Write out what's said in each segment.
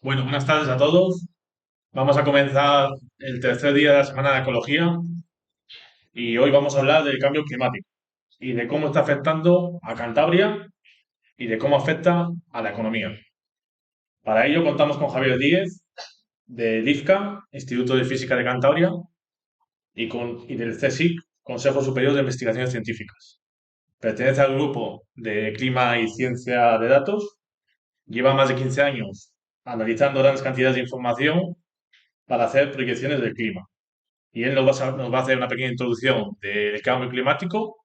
Bueno, buenas tardes a todos. Vamos a comenzar el tercer día de la semana de ecología y hoy vamos a hablar del cambio climático y de cómo está afectando a Cantabria y de cómo afecta a la economía. Para ello contamos con Javier Díez del IFCA, Instituto de Física de Cantabria, y del CSIC, Consejo Superior de Investigaciones Científicas. Pertenece al grupo de Clima y Ciencia de Datos. Lleva más de 15 años analizando grandes cantidades de información para hacer proyecciones del clima. Y él nos va a hacer una pequeña introducción del cambio climático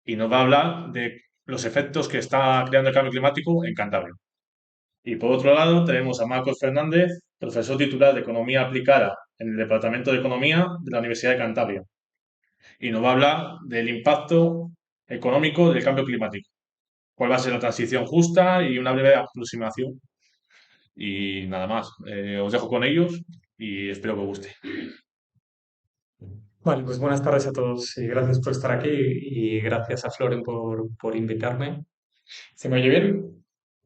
y nos va a hablar de los efectos que está creando el cambio climático en Cantabria. Y por otro lado, tenemos a Marcos Fernández, profesor titular de Economía Aplicada en el Departamento de Economía de la Universidad de Cantabria. Y nos va a hablar del impacto económico del cambio climático. Cuál va a ser la transición justa y una breve aproximación. Y nada más, os dejo con ellos y espero que os guste. Vale, pues buenas tardes a todos y gracias por estar aquí y gracias a Floren por invitarme. ¿Se me oye bien?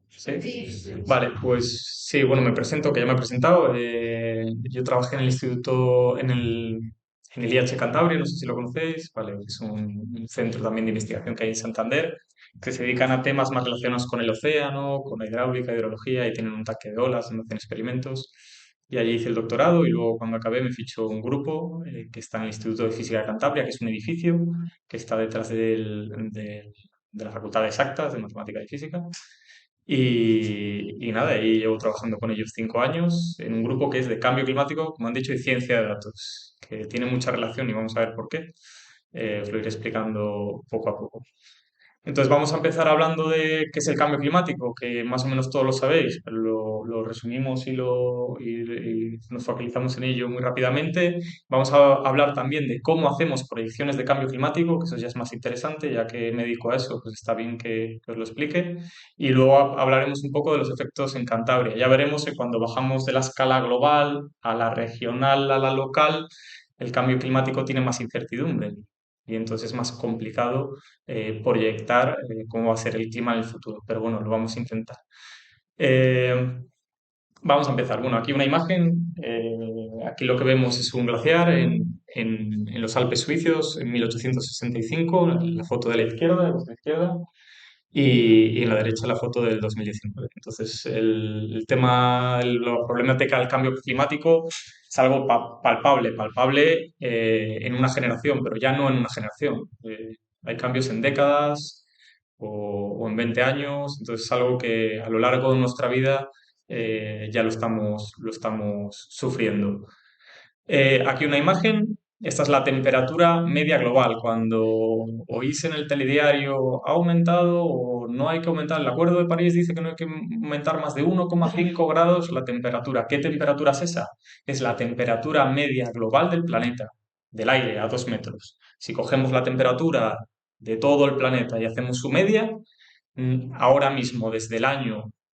Sí. Vale, pues sí, bueno, me presento, que ya me he presentado. Yo trabajé en el instituto, en el IH Cantabria, no sé si lo conocéis, vale, es un centro también de investigación que hay en Santander, que se dedican a temas más relacionados con el océano, con la hidráulica, hidrología, y tienen un tanque de olas donde hacen experimentos. Y allí hice el doctorado y luego cuando acabé me fichó un grupo que está en el Instituto de Física de Cantabria, que es un edificio que está detrás de la Facultad de Exactas, de Matemática y Física. Y nada, ahí llevo trabajando con ellos 5 años en un grupo que es de cambio climático, como han dicho, y ciencia de datos, que tiene mucha relación y vamos a ver por qué. Os lo iré explicando poco a poco. Entonces vamos a empezar hablando de qué es el cambio climático, que más o menos todos lo sabéis, pero lo resumimos y nos focalizamos en ello muy rápidamente. Vamos a hablar también de cómo hacemos proyecciones de cambio climático, que eso ya es más interesante, ya que me dedico a eso, pues está bien que os lo explique. Y luego hablaremos un poco de los efectos en Cantabria. Ya veremos que cuando bajamos de la escala global a la regional, a la local, el cambio climático tiene más incertidumbre y entonces es más complicado proyectar cómo va a ser el clima en el futuro. Pero bueno, lo vamos a intentar. Eh, Vamos a empezar. Bueno, aquí una imagen. Aquí lo que vemos es un glaciar en los Alpes suizos en 1865. La foto de la izquierda, de la izquierda y en la derecha la foto del 2019. Entonces, el tema, la problemática del cambio climático es algo palpable en una generación, pero ya no en una generación. Hay cambios en décadas o en 20 años, entonces es algo que a lo largo de nuestra vida ya lo estamos sufriendo. Aquí una imagen. Esta es la temperatura media global. Cuando oís en el telediario ha aumentado o no hay que aumentar, el Acuerdo de París dice que no hay que aumentar más de 1,5 grados la temperatura. ¿Qué temperatura es esa? Es la temperatura media global del planeta, del aire, a 2 metros. Si cogemos la temperatura de todo el planeta y hacemos su media, ahora mismo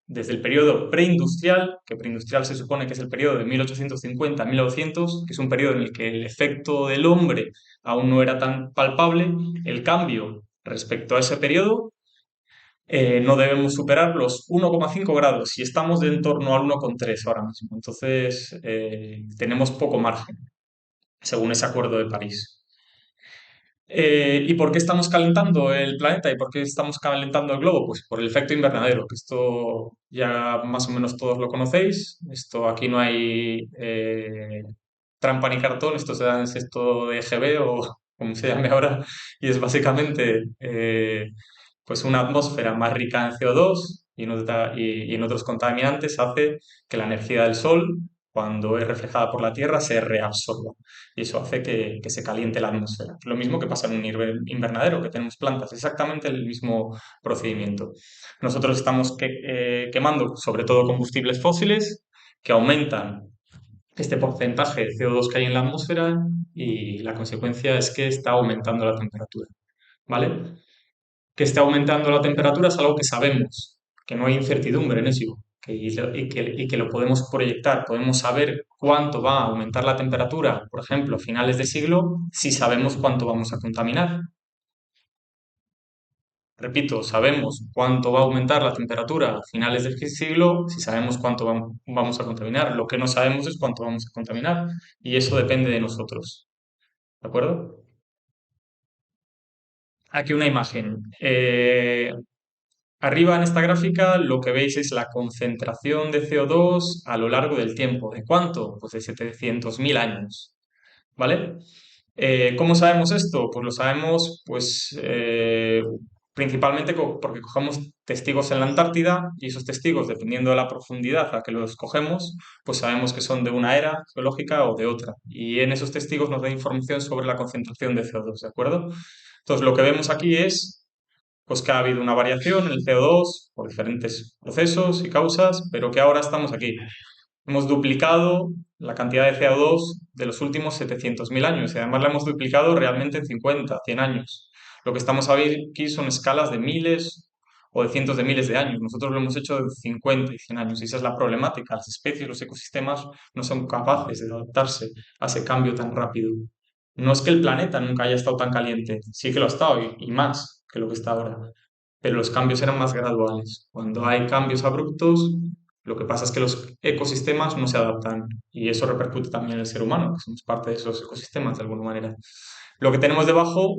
desde el periodo preindustrial, que preindustrial se supone que es el periodo de 1850 a 1900, que es un periodo en el que el efecto del hombre aún no era tan palpable, el cambio respecto a ese periodo no debemos superar los 1,5 grados y estamos de en torno al 1,3 ahora mismo. Entonces, tenemos poco margen, según ese Acuerdo de París. ¿Y por qué estamos calentando el planeta y por qué estamos calentando el globo? Pues por el efecto invernadero, que esto ya más o menos todos lo conocéis. Esto aquí no hay trampa ni cartón, esto se da en sexto de GB o como se llame ahora, y es básicamente pues una atmósfera más rica en CO2 y en otros contaminantes hace que la energía del Sol, cuando es reflejada por la Tierra, se reabsorba y eso hace que se caliente la atmósfera. Lo mismo que pasa en un invernadero, que tenemos plantas, exactamente el mismo procedimiento. Nosotros estamos quemando sobre todo combustibles fósiles que aumentan este porcentaje de CO2 que hay en la atmósfera y la consecuencia es que está aumentando la temperatura, ¿vale? Que esté aumentando la temperatura es algo que sabemos, que no hay incertidumbre en eso, y que lo podemos proyectar. Podemos saber cuánto va a aumentar la temperatura, por ejemplo, a finales de siglo, si sabemos cuánto vamos a contaminar. Repito, sabemos cuánto va a aumentar la temperatura a finales del siglo, si sabemos cuánto vamos a contaminar. Lo que no sabemos es cuánto vamos a contaminar y eso depende de nosotros. ¿De acuerdo? Aquí una imagen. Arriba en esta gráfica lo que veis es la concentración de CO2 a lo largo del tiempo. ¿De cuánto? Pues de 700.000 años. ¿Vale? ¿Cómo sabemos esto? Pues lo sabemos principalmente porque cogemos testigos en la Antártida y esos testigos, dependiendo de la profundidad a que los cogemos, pues sabemos que son de una era geológica o de otra. Y en esos testigos nos da información sobre la concentración de CO2, ¿de acuerdo? Entonces lo que vemos aquí es pues que ha habido una variación en el CO2 por diferentes procesos y causas, pero que ahora estamos aquí. Hemos duplicado la cantidad de CO2 de los últimos 700.000 años y además la hemos duplicado realmente en 50, 100 años. Lo que estamos aquí son escalas de miles o de cientos de miles de años. Nosotros lo hemos hecho de 50 y 100 años y esa es la problemática. Las especies, los ecosistemas no son capaces de adaptarse a ese cambio tan rápido. No es que el planeta nunca haya estado tan caliente, sí que lo ha estado y más que lo que está ahora, pero los cambios eran más graduales. Cuando hay cambios abruptos, lo que pasa es que los ecosistemas no se adaptan y eso repercute también en el ser humano, que somos parte de esos ecosistemas de alguna manera. Lo que tenemos debajo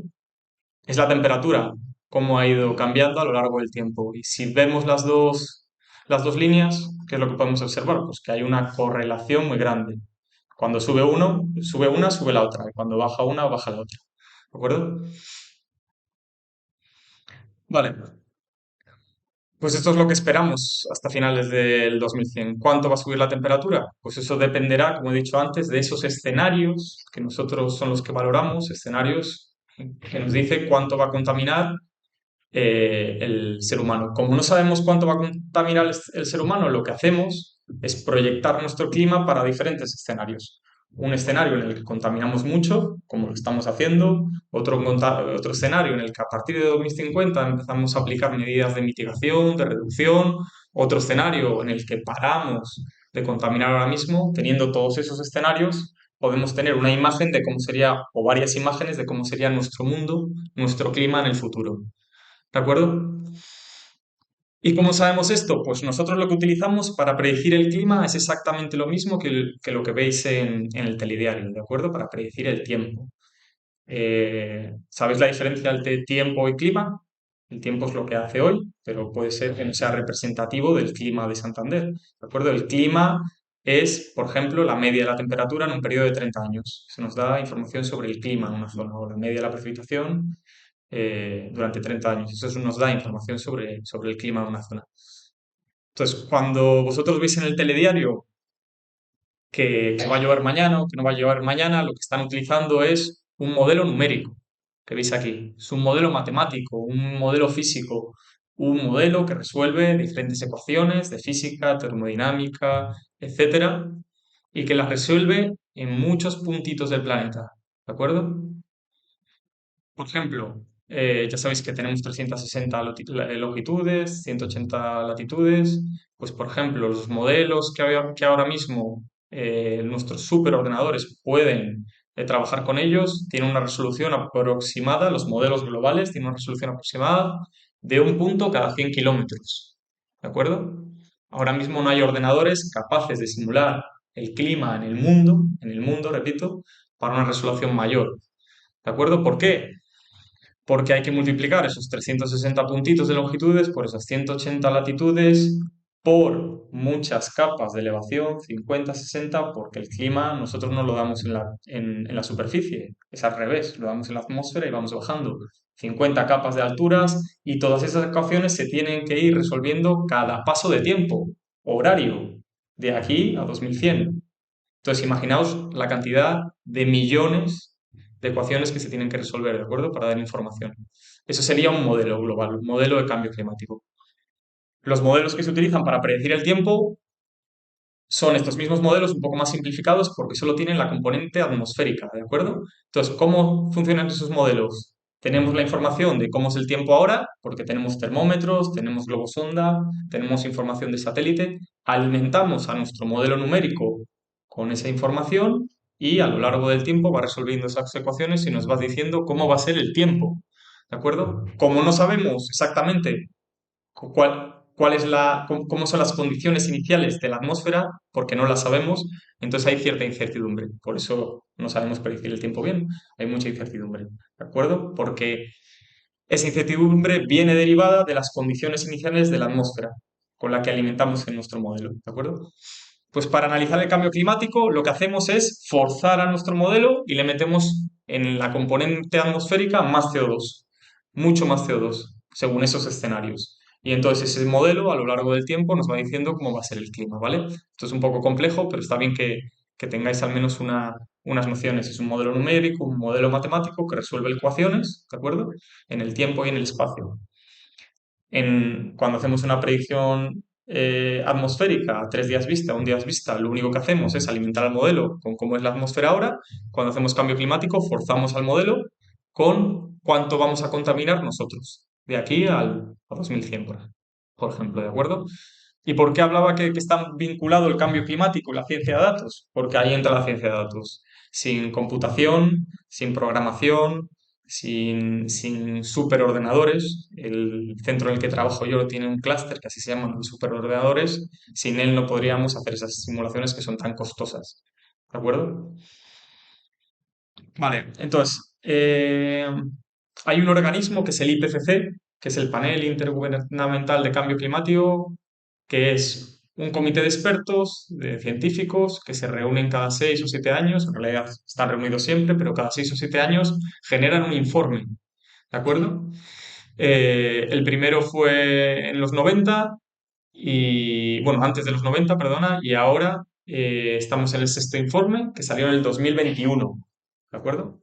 es la temperatura, cómo ha ido cambiando a lo largo del tiempo. Y si vemos las dos líneas, ¿qué es lo que podemos observar? Pues que hay una correlación muy grande. Cuando sube uno, sube una, sube la otra. Y cuando baja una, baja la otra. ¿De acuerdo? Vale. Pues esto es lo que esperamos hasta finales del 2100. ¿Cuánto va a subir la temperatura? Pues eso dependerá, como he dicho antes, de esos escenarios que nosotros son los que valoramos, escenarios que nos dice cuánto va a contaminar el ser humano. Como no sabemos cuánto va a contaminar el ser humano, lo que hacemos es proyectar nuestro clima para diferentes escenarios. Un escenario en el que contaminamos mucho, como lo estamos haciendo, otro escenario en el que a partir de 2050 empezamos a aplicar medidas de mitigación, de reducción, otro escenario en el que paramos de contaminar ahora mismo. Teniendo todos esos escenarios, podemos tener una imagen de cómo sería, o varias imágenes de cómo sería nuestro mundo, nuestro clima en el futuro. ¿De acuerdo? ¿Y cómo sabemos esto? Pues nosotros lo que utilizamos para predecir el clima es exactamente lo mismo que lo que veis en el telediario, ¿de acuerdo? Para predecir el tiempo. ¿Sabéis la diferencia entre tiempo y clima? El tiempo es lo que hace hoy, pero puede ser que no sea representativo del clima de Santander, ¿de acuerdo? El clima es, por ejemplo, la media de la temperatura en un periodo de 30 años. Se nos da información sobre el clima en una zona, o la media de la precipitación durante 30 años. Eso nos da información sobre el clima de una zona. Entonces, cuando vosotros veis en el telediario que va a llover mañana o que no va a llover mañana, lo que están utilizando es un modelo numérico, que veis aquí. Es un modelo matemático, un modelo físico, un modelo que resuelve diferentes ecuaciones de física, termodinámica, etcétera, y que las resuelve en muchos puntitos del planeta. ¿De acuerdo? Por ejemplo, ya sabéis que tenemos 360 longitudes, 180 latitudes. Pues, por ejemplo, los modelos que ahora mismo nuestros superordenadores pueden trabajar con ellos tienen una resolución aproximada, los modelos globales tienen una resolución aproximada de un punto cada 100 kilómetros. ¿De acuerdo? Ahora mismo no hay ordenadores capaces de simular el clima en el mundo, repito, para una resolución mayor. ¿De acuerdo? ¿Por qué? Porque hay que multiplicar esos 360 puntitos de longitudes por esas 180 latitudes por muchas capas de elevación, 50, 60, porque el clima nosotros no lo damos en la superficie, es al revés, lo damos en la atmósfera y vamos bajando 50 capas de alturas y todas esas ecuaciones se tienen que ir resolviendo cada paso de tiempo, horario, de aquí a 2100. Entonces, imaginaos la cantidad de millones de ecuaciones que se tienen que resolver, ¿de acuerdo? Para dar información. Eso sería un modelo global, un modelo de cambio climático. Los modelos que se utilizan para predecir el tiempo son estos mismos modelos un poco más simplificados porque solo tienen la componente atmosférica, ¿de acuerdo? Entonces, ¿cómo funcionan esos modelos? Tenemos la información de cómo es el tiempo ahora, porque tenemos termómetros, tenemos globosonda, tenemos información de satélite, alimentamos a nuestro modelo numérico con esa información y a lo largo del tiempo va resolviendo esas ecuaciones y nos va diciendo cómo va a ser el tiempo. ¿de acuerdo? Como no sabemos exactamente cuál es cómo son las condiciones iniciales de la atmósfera, porque no las sabemos, entonces hay cierta incertidumbre. Por eso no sabemos predecir el tiempo bien, hay mucha incertidumbre, ¿de acuerdo? Porque esa incertidumbre viene derivada de las condiciones iniciales de la atmósfera con la que alimentamos en nuestro modelo, ¿de acuerdo? Pues para analizar el cambio climático, lo que hacemos es forzar a nuestro modelo y le metemos en la componente atmosférica más CO2, mucho más CO2, según esos escenarios. Y entonces ese modelo a lo largo del tiempo nos va diciendo cómo va a ser el clima, ¿vale? Esto es un poco complejo, pero está bien que tengáis al menos unas nociones. Es un modelo numérico, un modelo matemático que resuelve ecuaciones, ¿de acuerdo? En el tiempo y en el espacio. Cuando hacemos una predicción atmosférica a 3 días vista, a 1 día vista, lo único que hacemos es alimentar al modelo con cómo es la atmósfera ahora. Cuando hacemos cambio climático, forzamos al modelo con cuánto vamos a contaminar nosotros, de aquí a 2100, por ejemplo, ¿de acuerdo? ¿Y por qué hablaba que está vinculado el cambio climático y la ciencia de datos? Porque ahí entra la ciencia de datos. Sin computación, sin programación, sin superordenadores. El centro en el que trabajo yo tiene un clúster que así se llaman los superordenadores. Sin él no podríamos hacer esas simulaciones que son tan costosas. ¿De acuerdo? Vale, entonces, hay un organismo que es el IPCC, que es el Panel Intergubernamental de Cambio Climático, que es un comité de expertos, de científicos, que se reúnen cada 6 o 7 años, en realidad están reunidos siempre, pero cada 6 o 7 años generan un informe, ¿de acuerdo? El primero fue en los 90 y, bueno, antes de los 90, perdona, y ahora estamos en el sexto informe que salió en el 2021, ¿de acuerdo?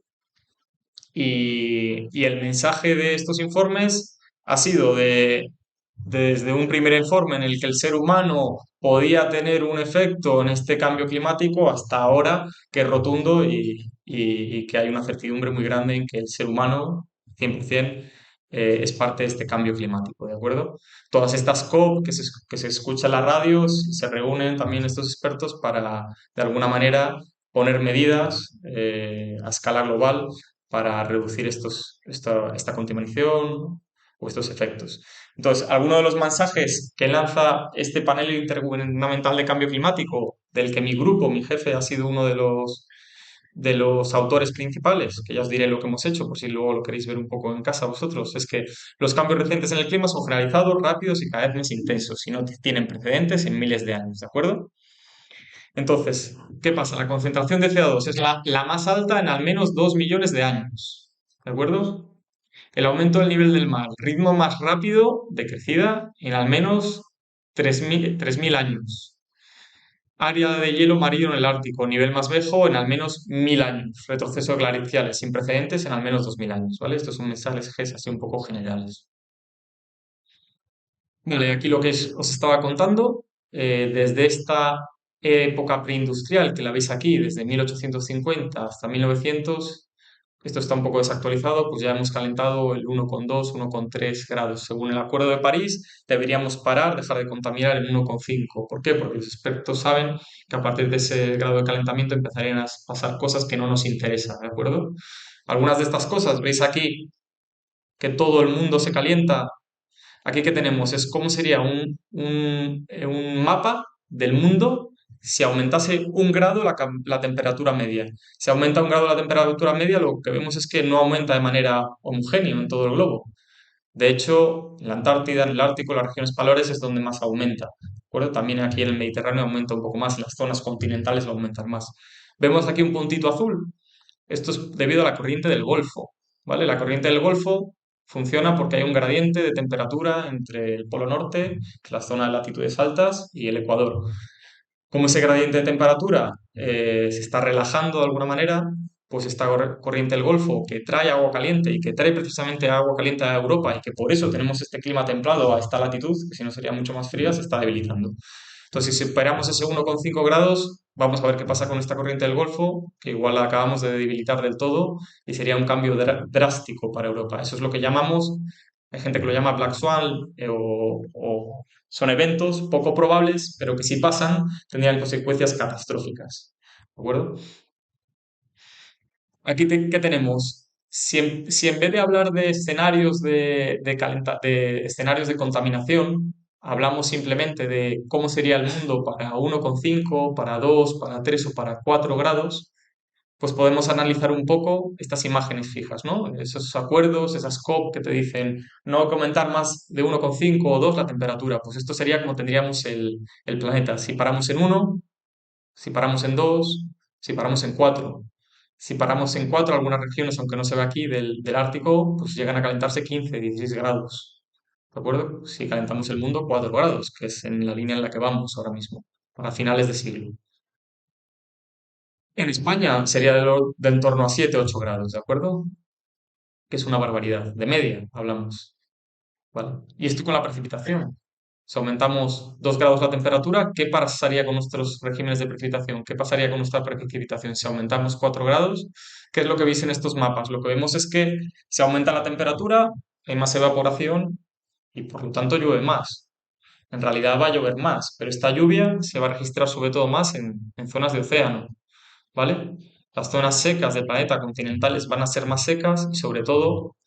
Y el mensaje de estos informes ha sido desde un primer informe en el que el ser humano podía tener un efecto en este cambio climático hasta ahora que es rotundo y que hay una certidumbre muy grande en que el ser humano 100% es parte de este cambio climático, ¿de acuerdo? Todas estas COP que se escuchan en las radios, se reúnen también estos expertos para, de alguna manera, poner medidas a escala global para reducir esta contaminación o estos efectos. Entonces, alguno de los mensajes que lanza este panel intergubernamental de cambio climático, del que mi grupo, mi jefe, ha sido uno de los autores principales, que ya os diré lo que hemos hecho, por si luego lo queréis ver un poco en casa vosotros, es que los cambios recientes en el clima son generalizados, rápidos y cada vez más intensos, y no tienen precedentes en miles de años, ¿de acuerdo? Entonces, ¿qué pasa? La concentración de CO2 es la más alta en al menos 2 millones de años. ¿De acuerdo? El aumento del nivel del mar, ritmo más rápido de crecida en al menos 3.000 años. Área de hielo marino en el Ártico, nivel más bajo en al menos 1.000 años. Retroceso glaciares sin precedentes en al menos 2.000 años. ¿Vale? Estos son mensajes así un poco generales. Vale, aquí lo que os estaba contando, desde esta época preindustrial que la veis aquí, desde 1850 hasta 1900, esto está un poco desactualizado, pues ya hemos calentado el 1,2, 1,3 grados. Según el Acuerdo de París, deberíamos parar, dejar de contaminar el 1,5. ¿Por qué? Porque los expertos saben que a partir de ese grado de calentamiento empezarían a pasar cosas que no nos interesan, ¿de acuerdo? Algunas de estas cosas, veis aquí que todo el mundo se calienta. Aquí que tenemos es cómo sería un mapa del mundo si aumentase 1 grado la temperatura media. Si aumenta 1 grado la temperatura media, lo que vemos es que no aumenta de manera homogénea en todo el globo. De hecho, en la Antártida, en el Ártico, las regiones polares es donde más aumenta. ¿De acuerdo? También aquí en el Mediterráneo aumenta un poco más, en las zonas continentales va a aumentar más. Vemos aquí un puntito azul. Esto es debido a la corriente del Golfo, ¿vale? La corriente del Golfo funciona porque hay un gradiente de temperatura entre el Polo Norte, que es la zona de latitudes altas, y el Ecuador. Como ese gradiente de temperatura se está relajando de alguna manera, pues esta corriente del Golfo que trae agua caliente y que trae precisamente agua caliente a Europa y que por eso tenemos este clima templado a esta latitud, que si no sería mucho más fría, se está debilitando. Entonces, si superamos ese 1,5 grados, vamos a ver qué pasa con esta corriente del Golfo, que igual la acabamos de debilitar del todo y sería un cambio drástico para Europa. Eso es lo que llamamos, hay gente que lo llama Black Swan o son eventos poco probables, pero que si pasan tendrían consecuencias catastróficas. ¿De acuerdo? Aquí, ¿qué tenemos? si en vez de hablar de escenarios de escenarios de contaminación, hablamos simplemente de cómo sería el mundo para 1,5, para 2, para 3 o para 4 grados, pues podemos analizar un poco estas imágenes fijas, ¿no? Esos acuerdos, esas COP que te dicen no comentar más de 1,5 o 2 la temperatura. Pues esto sería como tendríamos el planeta. Si paramos en 1, si paramos en 2, si paramos en 4. Si paramos en 4, algunas regiones, aunque no se ve aquí, del Ártico, pues llegan a calentarse 15, 16 grados. ¿De acuerdo? Si calentamos el mundo, 4 grados, que es en la línea en la que vamos ahora mismo, para finales de siglo. En España sería de en torno a 7, 8 grados, ¿de acuerdo? Que es una barbaridad. De media, hablamos. ¿Vale? Y esto con la precipitación. Si aumentamos 2 grados la temperatura, ¿qué pasaría con nuestros regímenes de precipitación? ¿Qué pasaría con nuestra precipitación? Si aumentamos 4 grados, ¿qué es lo que veis en estos mapas? Lo que vemos es que si aumenta la temperatura, hay más evaporación y por lo tanto llueve más. En realidad va a llover más, pero esta lluvia se va a registrar sobre todo más en zonas de océano. ¿Vale? Las zonas secas del planeta continentales van a ser más secas y sobre todo,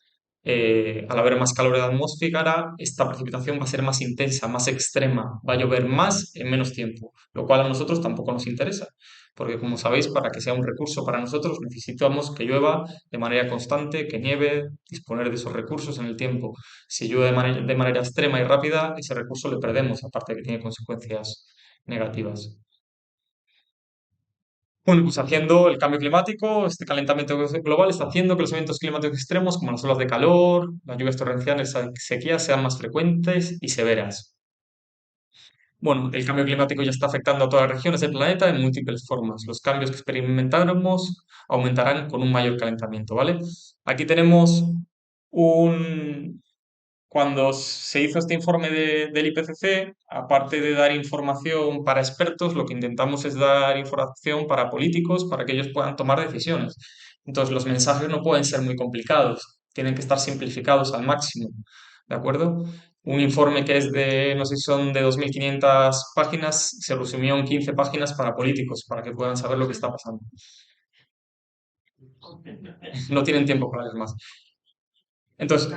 al haber más calor en la atmósfera, esta precipitación va a ser más intensa, más extrema, va a llover más en menos tiempo, lo cual a nosotros tampoco nos interesa, porque como sabéis, para que sea un recurso para nosotros necesitamos que llueva de manera constante, que nieve, disponer de esos recursos en el tiempo. Si llueve de manera extrema y rápida, ese recurso le perdemos, aparte de que tiene consecuencias negativas. Bueno, pues haciendo el cambio climático, este calentamiento global está haciendo que los eventos climáticos extremos, como las olas de calor, las lluvias torrenciales, las sequías, sean más frecuentes y severas. Bueno, el cambio climático ya está afectando a todas las regiones del planeta en múltiples formas. Los cambios que experimentaremos aumentarán con un mayor calentamiento, ¿vale? Aquí tenemos un, cuando se hizo este informe del IPCC, aparte de dar información para expertos, lo que intentamos es dar información para políticos, para que ellos puedan tomar decisiones. Entonces, los mensajes no pueden ser muy complicados, tienen que estar simplificados al máximo, ¿de acuerdo? Un informe que es de, no sé si son de 2.500 páginas, se resumió en 15 páginas para políticos, para que puedan saber lo que está pasando. No tienen tiempo para leer más. Entonces,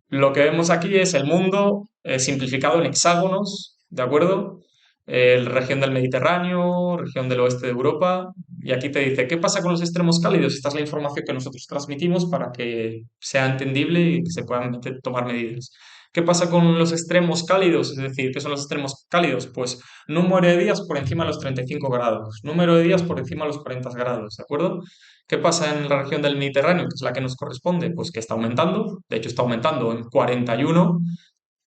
lo que vemos aquí es el mundo simplificado en hexágonos, ¿de acuerdo? Región del Mediterráneo, región del oeste de Europa, y aquí te dice, ¿qué pasa con los extremos cálidos? Esta es la información que nosotros transmitimos para que sea entendible y que se puedan tomar medidas. ¿Qué pasa con los extremos cálidos? Es decir, ¿qué son los extremos cálidos? Pues número de días por encima de los 35 grados, número de días por encima de los 40 grados, ¿de acuerdo? ¿Qué pasa en la región del Mediterráneo, que es la que nos corresponde? Pues que está aumentando, de hecho está aumentando en 41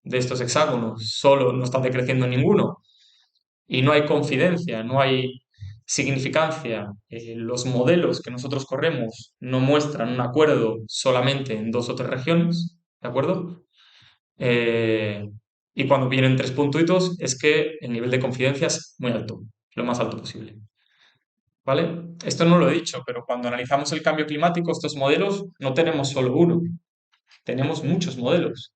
de estos hexágonos, solo no están decreciendo en ninguno. Y no hay confidencia, no hay significancia. Los modelos que nosotros corremos no muestran un acuerdo solamente en 2 o 3 regiones, ¿de acuerdo? Eh, y cuando vienen 3 puntitos es que el nivel de confidencia es muy alto, lo más alto posible. ¿Vale? Esto no lo he dicho, pero cuando analizamos el cambio climático, estos modelos no tenemos solo uno, tenemos muchos modelos.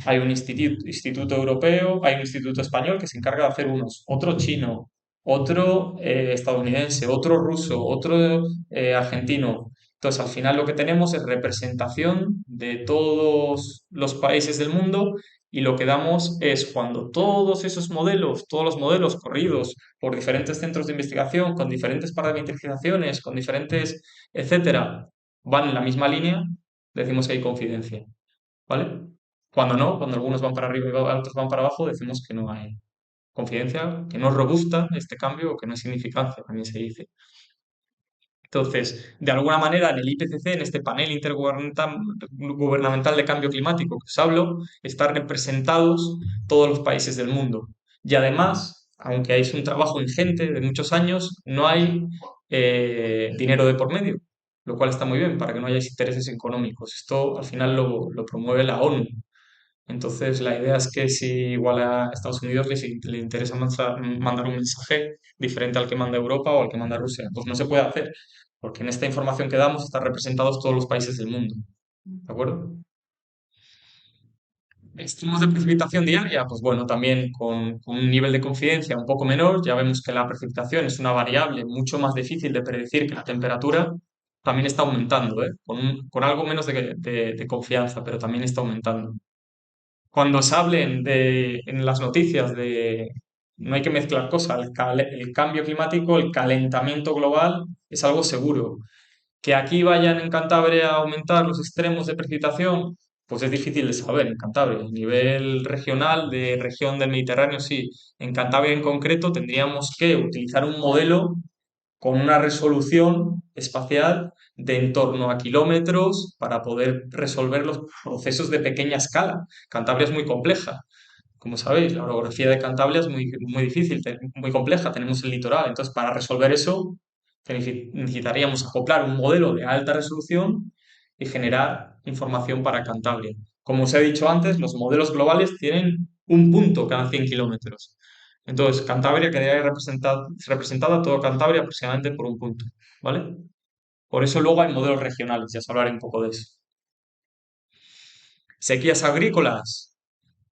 Hay un instituto europeo, hay un instituto español que se encarga de hacer unos, otro chino, otro estadounidense, otro ruso, otro argentino. Entonces, al final lo que tenemos es representación de todos los países del mundo y lo que damos es cuando todos esos modelos, todos los modelos corridos por diferentes centros de investigación, con diferentes parametrizaciones, con diferentes, etcétera, van en la misma línea, decimos que hay confidencia. ¿Vale? Cuando no, cuando algunos van para arriba y otros van para abajo, decimos que no hay confidencia, que no es robusta este cambio o que no hay significancia, también se dice. Entonces, de alguna manera, en el IPCC, en este panel intergubernamental de cambio climático que os hablo, están representados todos los países del mundo. Y además, aunque es un trabajo ingente de muchos años, no hay dinero de por medio, lo cual está muy bien para que no haya intereses económicos. Esto al final lo promueve la ONU. Entonces, la idea es que si igual a Estados Unidos le interesa mandar un mensaje diferente al que manda Europa o al que manda Rusia, pues no se puede hacer, porque en esta información que damos están representados todos los países del mundo. ¿De acuerdo? Extremos de precipitación diaria, pues bueno, también con un nivel de confidencia un poco menor, ya vemos que la precipitación es una variable mucho más difícil de predecir que la temperatura, también está aumentando, ¿eh? Con algo menos de confianza, pero también está aumentando. Cuando se hablen en las noticias de, no hay que mezclar cosas, el cambio climático, el calentamiento global es algo seguro. Que aquí vayan en Cantabria a aumentar los extremos de precipitación, pues es difícil de saber en Cantabria. A nivel regional, de región del Mediterráneo, sí. En Cantabria en concreto tendríamos que utilizar un modelo con una resolución espacial de en torno a kilómetros para poder resolver los procesos de pequeña escala. Cantabria es muy compleja. Como sabéis, la orografía de Cantabria es muy difícil, muy compleja. Tenemos el litoral. Entonces, para resolver eso, necesitaríamos acoplar un modelo de alta resolución y generar información para Cantabria. Como os he dicho antes, los modelos globales tienen un punto cada 100 kilómetros. Entonces, Cantabria quedaría representada toda Cantabria aproximadamente por un punto, ¿vale? Por eso luego hay modelos regionales, ya os hablaré un poco de eso. Sequías agrícolas,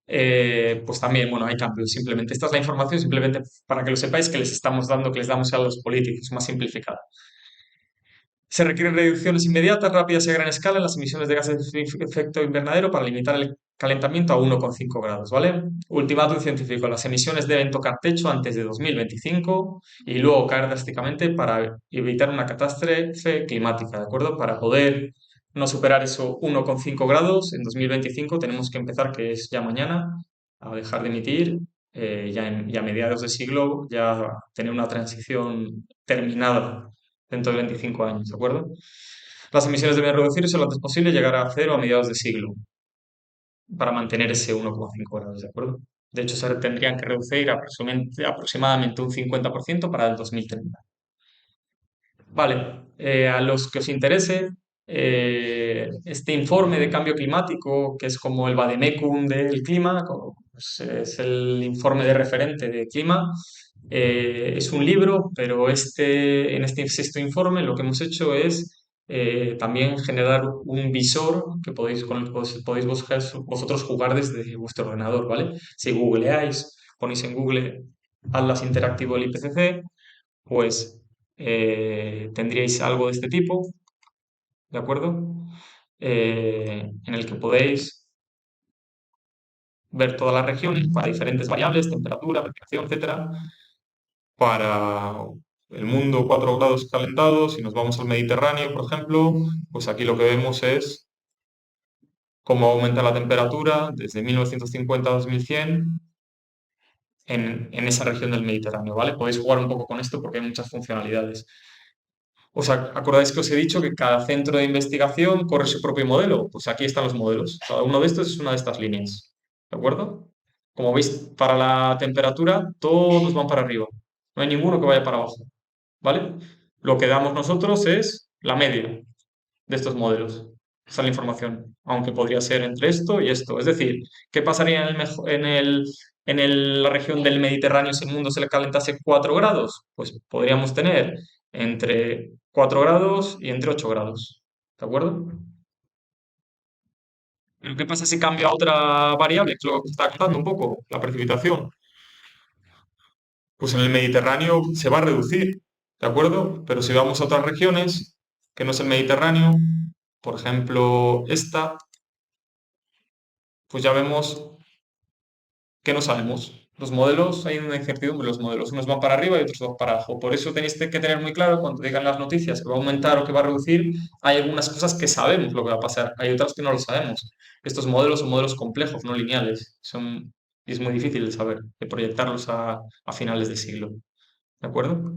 pues también, bueno, hay cambios. Simplemente, esta es la información, simplemente para que lo sepáis, que les estamos dando, que les damos a los políticos, más simplificada. Se requieren reducciones inmediatas, rápidas y a gran escala en las emisiones de gases de efecto invernadero para limitar el calentamiento a 1,5 grados, ¿vale? Ultimátum científico. Las emisiones deben tocar techo antes de 2025 y luego caer drásticamente para evitar una catástrofe climática, ¿de acuerdo? Para poder no superar esos 1,5 grados en 2025 tenemos que empezar, que es ya mañana, a dejar de emitir ya a mediados de siglo, ya tener una transición terminada dentro de 25 años, ¿de acuerdo? Las emisiones deben reducirse lo antes posible y llegar a cero a mediados de siglo para mantener ese 1,5 grados, ¿de acuerdo? De hecho, se tendrían que reducir aproximadamente un 50% para el 2030. Vale, a los que os interese, este informe de cambio climático, que es como el vademecum del clima, pues, es el informe de referente de clima, es un libro, pero en este sexto informe lo que hemos hecho es también generar un visor que con el que podéis vosotros jugar desde vuestro ordenador, ¿vale? Si googleáis, ponéis en Google Atlas Interactivo del IPCC, pues tendríais algo de este tipo, ¿de acuerdo? En el que podéis ver todas las regiones para diferentes variables, temperatura, precipitación, etcétera, para el mundo 4 grados calentados. Si nos vamos al Mediterráneo, por ejemplo, pues aquí lo que vemos es cómo aumenta la temperatura desde 1950 a 2100 en esa región del Mediterráneo, ¿vale? Podéis jugar un poco con esto porque hay muchas funcionalidades. ¿Os acordáis que os he dicho que cada centro de investigación corre su propio modelo? Pues aquí están los modelos. Cada uno de estos es una de estas líneas. ¿De acuerdo? Como veis, para la temperatura, todos van para arriba. No hay ninguno que vaya para abajo. ¿Vale? Lo que damos nosotros es la media de estos modelos. Esa es la información. Aunque podría ser entre esto y esto. Es decir, ¿qué pasaría la región del Mediterráneo si el mundo se le calentase 4 grados? Pues podríamos tener entre 4 grados y entre 8 grados. ¿De acuerdo? Pero ¿qué pasa si cambia a otra variable? Que es lo que está contando un poco, la precipitación. Pues en el Mediterráneo se va a reducir, ¿de acuerdo? Pero si vamos a otras regiones, que no es el Mediterráneo, por ejemplo, esta, pues ya vemos que no sabemos. Los modelos, hay una incertidumbre, los modelos, unos van para arriba y otros van para abajo. Por eso tenéis que tener muy claro cuando digan las noticias que va a aumentar o que va a reducir, hay algunas cosas que sabemos lo que va a pasar, hay otras que no lo sabemos. Estos modelos son modelos complejos, no lineales, y es muy difícil de saber, de proyectarlos a finales de siglo. ¿De acuerdo?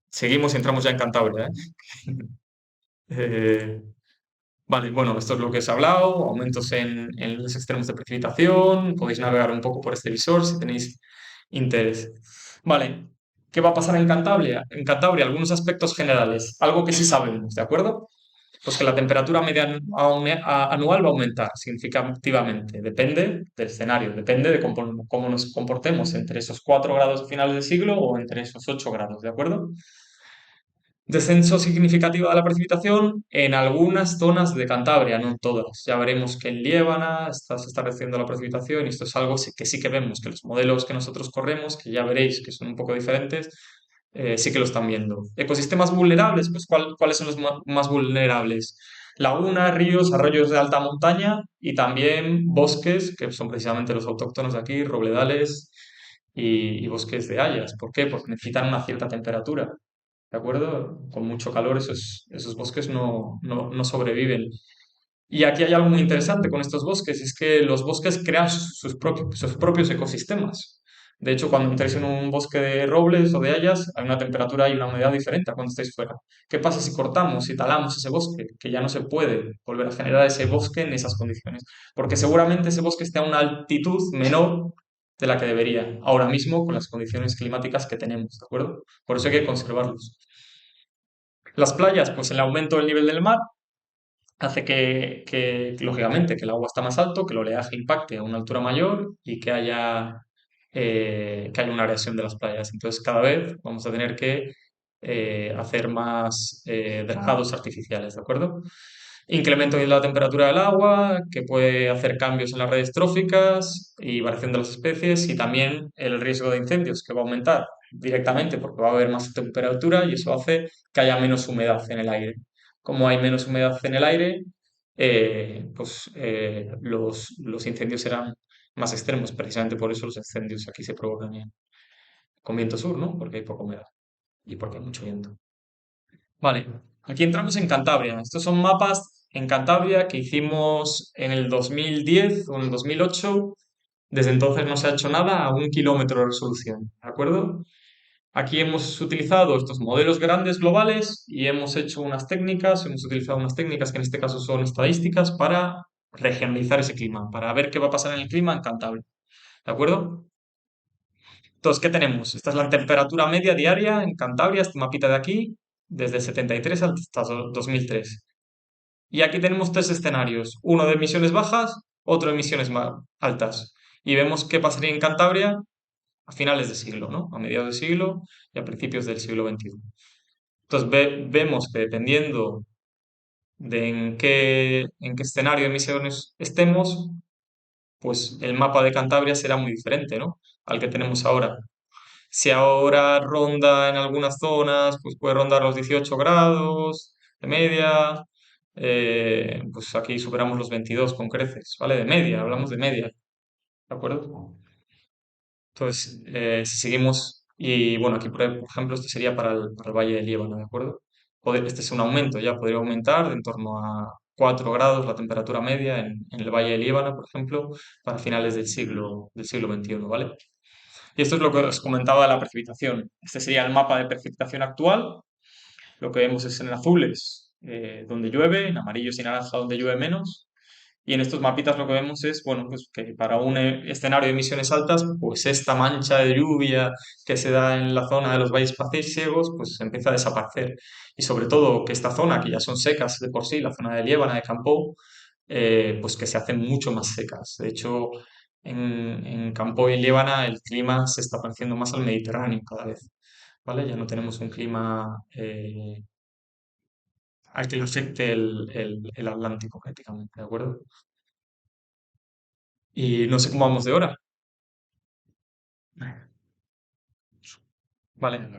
Seguimos y entramos ya en Cantabria, ¿eh? Eh, Vale, bueno, esto es lo que os he hablado, aumentos en los extremos de precipitación, podéis navegar un poco por este visor si tenéis interés. Vale, ¿qué va a pasar en Cantabria? En Cantabria, algunos aspectos generales, algo que sí sabemos, ¿de acuerdo? Pues que la temperatura media anual va a aumentar significativamente, depende del escenario, depende de cómo nos comportemos entre esos 4 grados a finales de siglo o entre esos 8 grados, ¿de acuerdo? Descenso significativo de la precipitación en algunas zonas de Cantabria, no en todas. Ya veremos que en Liébana se está reduciendo la precipitación y esto es algo que sí que vemos, que los modelos que nosotros corremos, que ya veréis que son un poco diferentes, sí que lo están viendo. Ecosistemas vulnerables, pues ¿cuáles son los más vulnerables? Lagunas, ríos, arroyos de alta montaña y también bosques, que son precisamente los autóctonos de aquí, robledales y bosques de hayas. ¿Por qué? Porque necesitan una cierta temperatura. ¿De acuerdo? Con mucho calor esos bosques no sobreviven. Y aquí hay algo muy interesante con estos bosques, es que los bosques crean sus propios ecosistemas. De hecho, cuando entráis en un bosque de robles o de hayas, hay una temperatura y una humedad diferente a cuando estáis fuera. ¿Qué pasa si cortamos, si talamos ese bosque? Que ya no se puede volver a generar ese bosque en esas condiciones, porque seguramente ese bosque esté a una altitud menor de la que debería, ahora mismo con las condiciones climáticas que tenemos, ¿de acuerdo? Por eso hay que conservarlos. Las playas, pues el aumento del nivel del mar hace lógicamente, que el agua está más alto, que el oleaje impacte a una altura mayor y que haya una erosión de las playas. Entonces, cada vez vamos a tener que hacer más dragados artificiales, ¿de acuerdo? Incremento de la temperatura del agua, que puede hacer cambios en las redes tróficas y variación de las especies, y también el riesgo de incendios, que va a aumentar directamente porque va a haber más temperatura y eso hace que haya menos humedad en el aire. Como hay menos humedad en el aire, los incendios serán más extremos. Precisamente por eso los incendios aquí se provocan con viento sur, ¿no? Porque hay poca humedad y porque hay mucho viento. Vale, aquí entramos en Cantabria. Estos son mapas en Cantabria que hicimos en el 2010 o en el 2008. Desde entonces no se ha hecho nada a 1 kilómetro de resolución, ¿de acuerdo? Aquí hemos utilizado estos modelos grandes globales y hemos utilizado unas técnicas que en este caso son estadísticas para regionalizar ese clima, para ver qué va a pasar en el clima en Cantabria, ¿de acuerdo? Entonces, ¿qué tenemos? Esta es la temperatura media diaria en Cantabria, este mapita de aquí, desde el 73 hasta 2003. Y aquí tenemos tres escenarios, uno de emisiones bajas, otro de emisiones altas. Y vemos qué pasaría en Cantabria a finales de siglo, ¿no? A mediados de siglo y a principios del siglo XXI. Entonces vemos que dependiendo de en qué escenario de emisiones estemos, pues el mapa de Cantabria será muy diferente, ¿no? Al que tenemos ahora. Si ahora ronda en algunas zonas, pues puede rondar los 18 grados de media, pues aquí superamos los 22 con creces, ¿vale? De media, hablamos de media, ¿de acuerdo? Entonces, si seguimos, y bueno, aquí por ejemplo, este sería para el Valle del Líbano, ¿de acuerdo? Este es un aumento, ya podría aumentar de en torno a 4 grados la temperatura media en el Valle del Líbano, por ejemplo, para finales del siglo XXI, ¿vale? Y esto es lo que os comentaba de la precipitación. Este sería el mapa de precipitación actual. Lo que vemos es en azules donde llueve, en amarillos y naranja donde llueve menos. Y en estos mapitas lo que vemos es, bueno, pues que para un escenario de emisiones altas, pues esta mancha de lluvia que se da en la zona de los valles pacíficos, pues empieza a desaparecer. Y sobre todo que esta zona, que ya son secas de por sí, la zona de Liébana, de Campoo, pues que se hacen mucho más secas. De hecho, en Campoo y en Liébana el clima se está pareciendo más al Mediterráneo cada vez, ¿vale? Ya no tenemos un clima al que le afecte el Atlántico prácticamente, ¿de acuerdo? Y no sé cómo vamos de hora. Vale.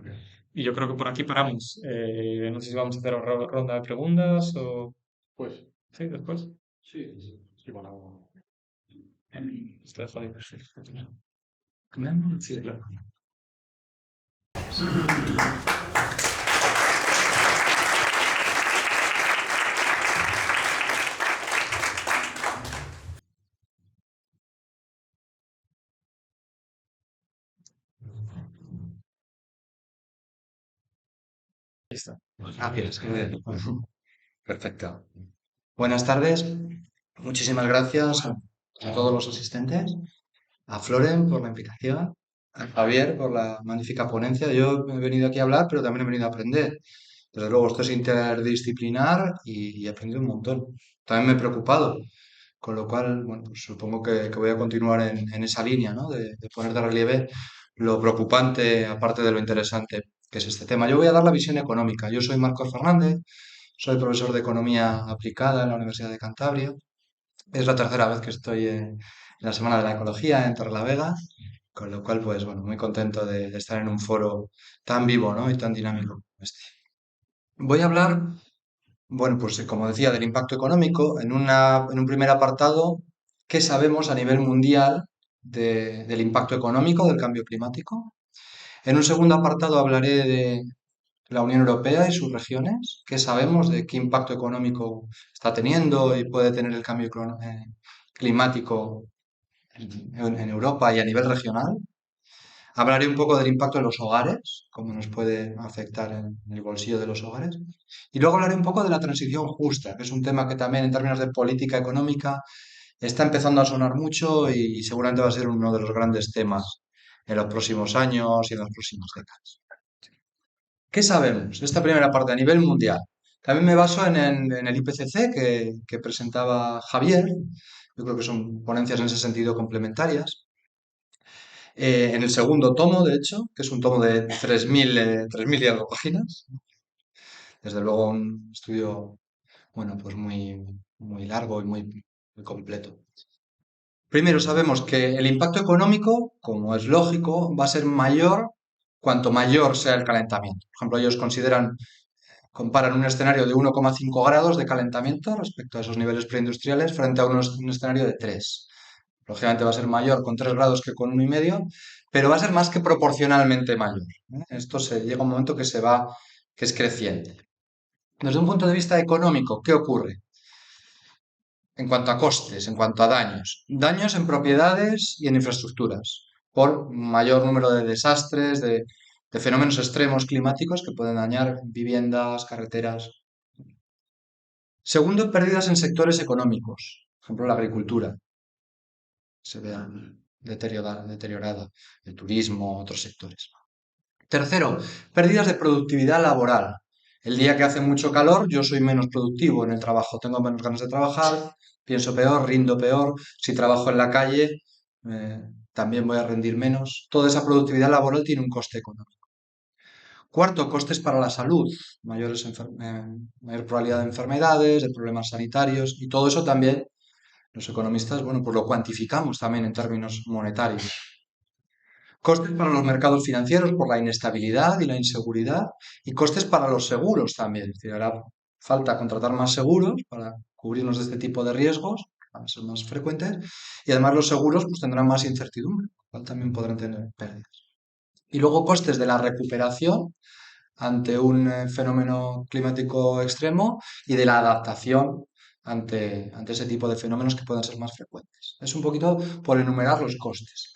Y yo creo que por aquí paramos. No sé si vamos a hacer ronda de preguntas o... Pues, sí, después. Sí, bueno. Esto dejo ahí, perfecto. Sí, claro. Ahí está. Gracias. Perfecto. Buenas tardes. Muchísimas gracias a todos los asistentes, a Floren por la invitación, a Javier por la magnífica ponencia. Yo he venido aquí a hablar, pero también he venido a aprender. Desde luego, esto es interdisciplinar y he aprendido un montón. También me he preocupado, con lo cual, bueno, pues supongo que voy a continuar en esa línea, ¿no? De poner de relieve lo preocupante, aparte de lo interesante que es este tema. Yo voy a dar la visión económica. Yo soy Marcos Fernández, soy profesor de Economía Aplicada en la Universidad de Cantabria. Es la tercera vez que estoy en la Semana de la Ecología en Torrelavega Con lo cual, pues bueno, muy contento de estar en un foro tan vivo, ¿no? Y tan dinámico como este. Voy a hablar, bueno, pues como decía, del impacto económico en un primer apartado, ¿qué sabemos a nivel mundial del impacto económico del cambio climático? En un segundo apartado hablaré de la Unión Europea y sus regiones, qué sabemos de qué impacto económico está teniendo y puede tener el cambio climático en Europa y a nivel regional. Hablaré un poco del impacto en los hogares, cómo nos puede afectar en el bolsillo de los hogares. Y luego hablaré un poco de la transición justa, que es un tema que también en términos de política económica está empezando a sonar mucho y seguramente va a ser uno de los grandes temas en los próximos años y en las próximas décadas. ¿Qué sabemos? Esta primera parte a nivel mundial. También me baso en el IPCC que presentaba Javier. Yo creo que son ponencias en ese sentido complementarias. En el segundo tomo, de hecho, que es un tomo de 3.000 y algo páginas. Desde luego un estudio, bueno, pues muy largo y muy completo. Primero sabemos que el impacto económico, como es lógico, va a ser mayor cuanto mayor sea el calentamiento. Por ejemplo, ellos comparan un escenario de 1,5 grados de calentamiento respecto a esos niveles preindustriales frente a un escenario de 3. Lógicamente va a ser mayor con 3 grados que con 1,5, pero va a ser más que proporcionalmente mayor. Esto llega un momento que es creciente. Desde un punto de vista económico, ¿qué ocurre? En cuanto a costes, en cuanto a daños. Daños en propiedades y en infraestructuras, por mayor número de desastres, de fenómenos extremos climáticos que pueden dañar viviendas, carreteras. Segundo, pérdidas en sectores económicos, por ejemplo, la agricultura, se vea deteriorada, el turismo, otros sectores. Tercero, pérdidas de productividad laboral. El día que hace mucho calor, yo soy menos productivo en el trabajo, tengo menos ganas de trabajar, pienso peor, rindo peor. Si trabajo en la calle, eh, también voy a rendir menos. Toda esa productividad laboral tiene un coste económico. Cuarto, costes para la salud, mayor probabilidad de enfermedades, de problemas sanitarios, y todo eso también los economistas, bueno, pues lo cuantificamos también en términos monetarios. Costes para los mercados financieros por la inestabilidad y la inseguridad y costes para los seguros también. Es decir, hará falta contratar más seguros para cubrirnos de este tipo de riesgos, que van a ser más frecuentes, y además los seguros pues, tendrán más incertidumbre, lo cual también podrán tener pérdidas. Y luego costes de la recuperación ante un fenómeno climático extremo y de la adaptación ante ese tipo de fenómenos que puedan ser más frecuentes. Es un poquito por enumerar los costes.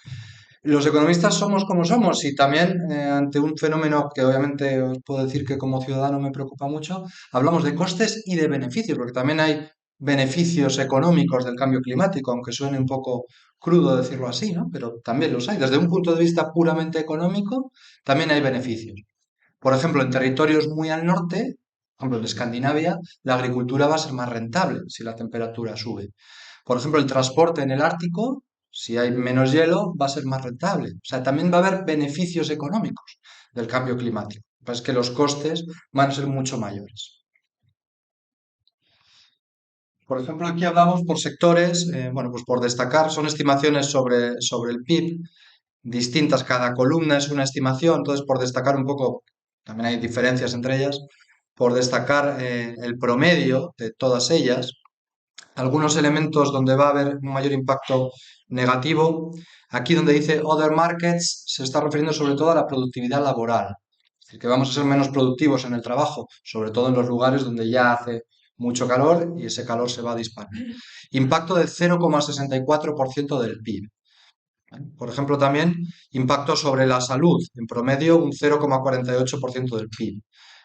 Los economistas somos como somos y también ante un fenómeno que obviamente os puedo decir que como ciudadano me preocupa mucho, hablamos de costes y de beneficios, porque también hay beneficios económicos del cambio climático, aunque suene un poco crudo decirlo así, ¿no? Pero también los hay. Desde un punto de vista puramente económico, también hay beneficios. Por ejemplo, en territorios muy al norte, por ejemplo, en Escandinavia, la agricultura va a ser más rentable si la temperatura sube. Por ejemplo, el transporte en el Ártico, si hay menos hielo, va a ser más rentable. O sea, también va a haber beneficios económicos del cambio climático. Lo que pasa es que los costes van a ser mucho mayores. Por ejemplo, aquí hablamos por sectores, bueno, pues por destacar, son estimaciones sobre el PIB, distintas, cada columna es una estimación, entonces por destacar un poco, también hay diferencias entre ellas, por destacar el promedio de todas ellas, algunos elementos donde va a haber un mayor impacto negativo. Aquí donde dice Other Markets se está refiriendo sobre todo a la productividad laboral. Es decir, que vamos a ser menos productivos en el trabajo, sobre todo en los lugares donde ya hace mucho calor y ese calor se va a disparar. Impacto de 0,64% del PIB. Por ejemplo, también impacto sobre la salud, en promedio un 0,48% del PIB.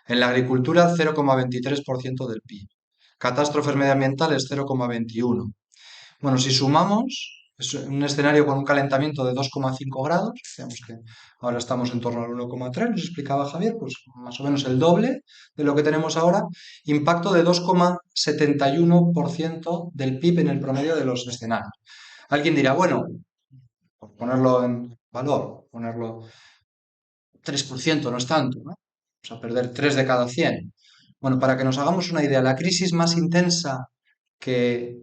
En la agricultura, 0,23% del PIB. Catástrofes medioambientales, 0,21. Bueno, si sumamos, es un escenario con un calentamiento de 2,5 grados, digamos que ahora estamos en torno al 1,3, nos explicaba Javier, pues más o menos el doble de lo que tenemos ahora, impacto de 2,71% del PIB en el promedio de los escenarios. Alguien dirá, bueno, por ponerlo en valor, ponerlo 3% no es tanto, ¿no? Vamos a perder 3 de cada 100. Bueno, para que nos hagamos una idea, la crisis más intensa que,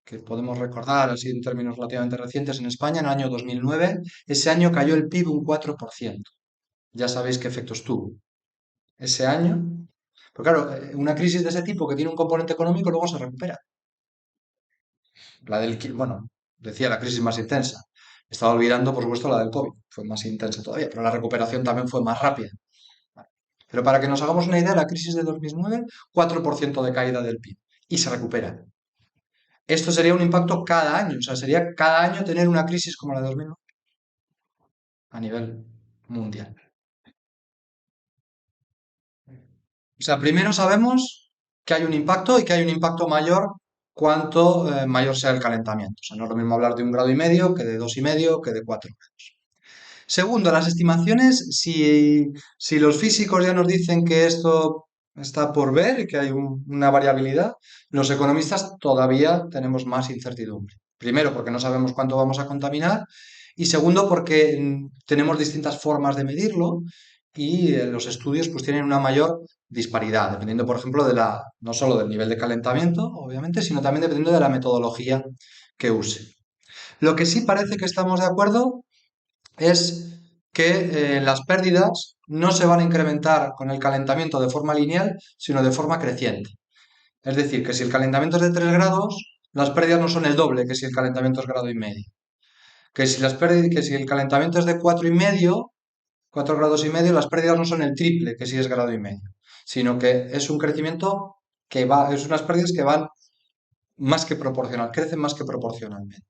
que podemos recordar así en términos relativamente recientes en España, en el año 2009, ese año cayó el PIB un 4%. Ya sabéis qué efectos tuvo. Ese año, pero claro, una crisis de ese tipo que tiene un componente económico luego se recupera. Bueno, decía la crisis más intensa. Estaba olvidando, por supuesto, la del COVID. Fue más intensa todavía, pero la recuperación también fue más rápida. Pero para que nos hagamos una idea, la crisis de 2009, 4% de caída del PIB. Y se recupera. Esto sería un impacto cada año. O sea, sería cada año tener una crisis como la de 2009 a nivel mundial. O sea, primero sabemos que hay un impacto y que hay un impacto mayor cuanto mayor sea el calentamiento. O sea, no es lo mismo hablar de 1,5 grados que de 2,5 que de 4 grados. Segundo, las estimaciones, si los físicos ya nos dicen que esto está por ver y que hay una variabilidad, los economistas todavía tenemos más incertidumbre. Primero, porque no sabemos cuánto vamos a contaminar y segundo, porque tenemos distintas formas de medirlo y los estudios pues tienen una mayor disparidad, dependiendo, por ejemplo, no solo del nivel de calentamiento, obviamente, sino también dependiendo de la metodología que use. Lo que sí parece que estamos de acuerdo es que las pérdidas no se van a incrementar con el calentamiento de forma lineal, sino de forma creciente. Es decir, que si el calentamiento es de 3 grados, las pérdidas no son el doble que si el calentamiento es grado y medio. Que si el calentamiento es de 4,5, 4,5 grados, las pérdidas no son el triple que si es grado y medio, sino que es un crecimiento es unas pérdidas que van más que proporcional, crecen más que proporcionalmente.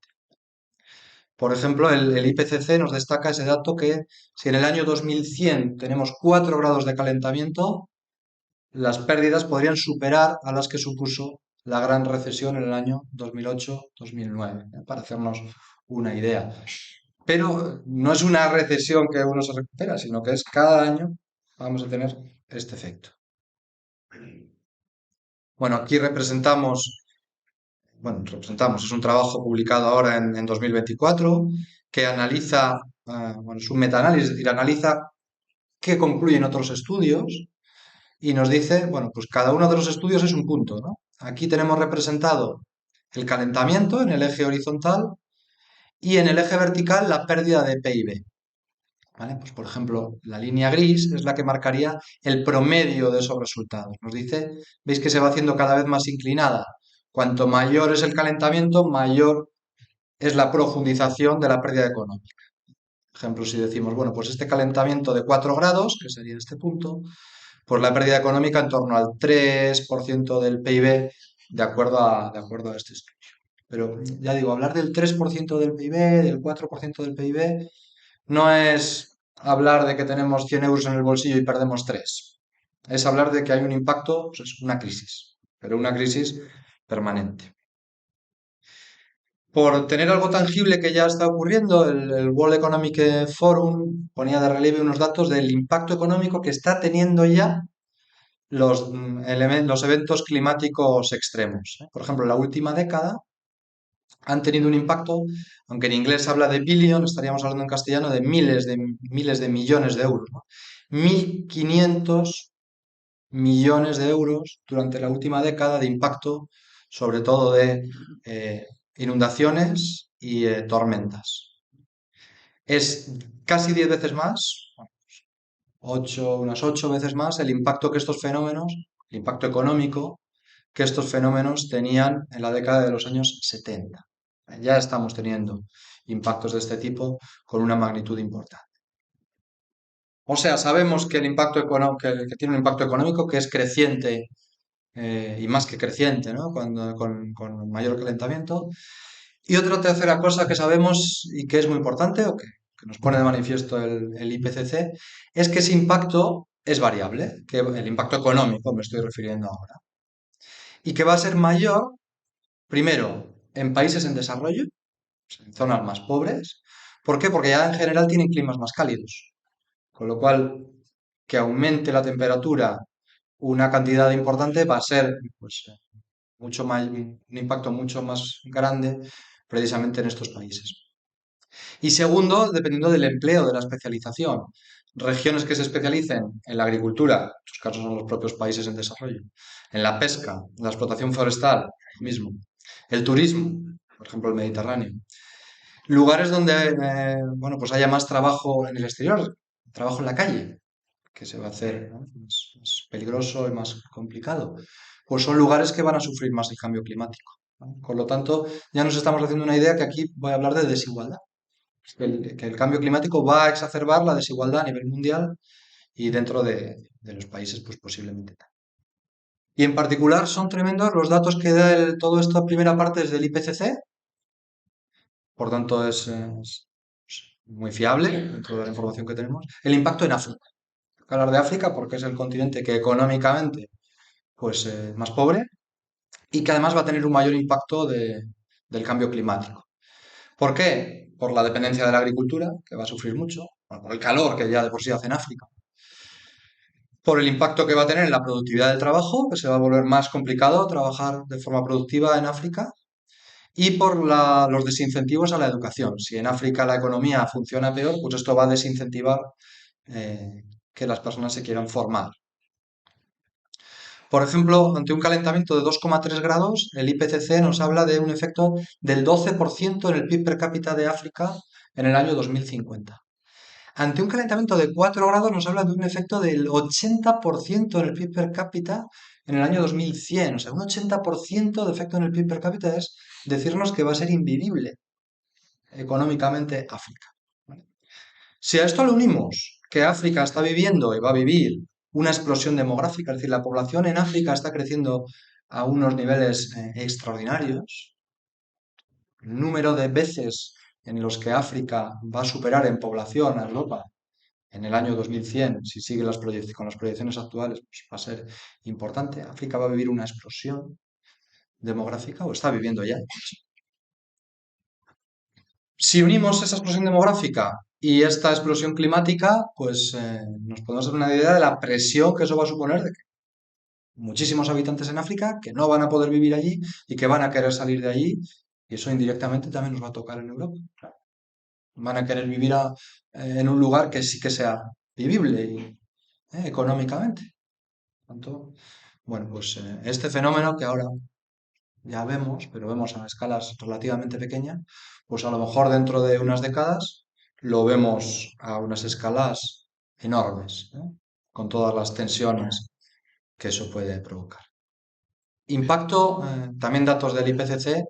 Por ejemplo, el IPCC nos destaca ese dato que si en el año 2100 tenemos 4 grados de calentamiento, las pérdidas podrían superar a las que supuso la gran recesión en el año 2008-2009, para hacernos una idea. Pero no es una recesión que uno se recupera, sino que es cada año vamos a tener este efecto. Bueno, aquí es un trabajo publicado ahora en 2024 que analiza, es un metaanálisis, es decir, analiza qué concluyen otros estudios y nos dice, bueno, pues cada uno de los estudios es un punto, ¿no? Aquí tenemos representado el calentamiento en el eje horizontal y en el eje vertical la pérdida de PIB. ¿Vale? Pues por ejemplo, la línea gris es la que marcaría el promedio de esos resultados. Nos dice, veis que se va haciendo cada vez más inclinada. Cuanto mayor es el calentamiento, mayor es la profundización de la pérdida económica. Por ejemplo, si decimos, bueno, pues este calentamiento de 4 grados, que sería este punto, pues la pérdida económica en torno al 3% del PIB, de acuerdo a este estudio. Pero ya digo, hablar del 3% del PIB, del 4% del PIB, no es hablar de que tenemos 100 euros en el bolsillo y perdemos 3. Es hablar de que hay un impacto, pues es una crisis, pero una crisis permanente. Por tener algo tangible que ya está ocurriendo, el World Economic Forum ponía de relieve unos datos del impacto económico que está teniendo ya los eventos climáticos extremos. Por ejemplo, en la última década han tenido un impacto, aunque en inglés habla de billion, estaríamos hablando en castellano de miles de millones de euros, ¿no? 1.500 millones de euros durante la última década de impacto, sobre todo de inundaciones y tormentas. Es casi 10 veces más, unas 8 veces más el impacto que estos fenómenos, el impacto económico que estos fenómenos tenían en la década de los años 70. Ya estamos teniendo impactos de este tipo con una magnitud importante. O sea, sabemos que el impacto que tiene un impacto económico que es creciente y más que creciente, ¿no? Con mayor calentamiento. Y otra tercera cosa que sabemos y que es muy importante, o que nos pone de manifiesto el IPCC, es que ese impacto es variable, que el impacto económico me estoy refiriendo ahora, y que va a ser mayor, primero, en países en desarrollo, en zonas más pobres. ¿Por qué? Porque ya en general tienen climas más cálidos, con lo cual que aumente la temperatura una cantidad importante va a ser pues, un impacto mucho más grande precisamente en estos países. Y segundo, dependiendo del empleo, de la especialización. Regiones que se especialicen en la agricultura, en estos casos son los propios países en desarrollo, en la pesca, en la explotación forestal, lo mismo. El turismo, por ejemplo, el Mediterráneo. Lugares donde, bueno, pues haya más trabajo en el exterior, trabajo en la calle, que se va a hacer, ¿no?, más peligroso y más complicado. Pues son lugares que van a sufrir más el cambio climático, ¿no? Por lo tanto, ya nos estamos haciendo una idea que aquí voy a hablar de desigualdad. Que el cambio climático va a exacerbar la desigualdad a nivel mundial y dentro de los países, pues posiblemente también. Y en particular son tremendos los datos que da todo esta primera parte desde el IPCC, por tanto es muy fiable dentro de la información que tenemos. El impacto en África. Hay que hablar de África porque es el continente que económicamente pues, más pobre y que además va a tener un mayor impacto del cambio climático. ¿Por qué? Por la dependencia de la agricultura, que va a sufrir mucho, bueno, por el calor que ya de por sí hace en África, por el impacto que va a tener en la productividad del trabajo, que se va a volver más complicado trabajar de forma productiva en África, y por los desincentivos a la educación. Si en África la economía funciona peor, pues esto va a desincentivar que las personas se quieran formar. Por ejemplo, ante un calentamiento de 2,3 grados, el IPCC nos habla de un efecto del 12% en el PIB per cápita de África en el año 2050. Ante un calentamiento de 4 grados nos habla de un efecto del 80% en el PIB per cápita en el año 2100. O sea, un 80% de efecto en el PIB per cápita es decirnos que va a ser invivible económicamente África. ¿Vale? Si a esto le unimos que África está viviendo y va a vivir una explosión demográfica, es decir, la población en África está creciendo a unos niveles extraordinarios, el número de veces en los que África va a superar en población a Europa en el año 2100, si sigue con las proyecciones actuales, pues va a ser importante. África va a vivir una explosión demográfica o está viviendo ya. Si unimos esa explosión demográfica y esta explosión climática, pues nos podemos hacer una idea de la presión que eso va a suponer de que muchísimos habitantes en África que no van a poder vivir allí y que van a querer salir de allí, y eso indirectamente también nos va a tocar en Europa. Van a querer vivir en un lugar que sí que sea vivible económicamente. Por tanto, bueno, pues este fenómeno que ahora ya vemos, pero vemos a escalas relativamente pequeñas, pues a lo mejor dentro de unas décadas lo vemos a unas escalas enormes, ¿eh?, con todas las tensiones que eso puede provocar. Impacto, también datos del IPCC,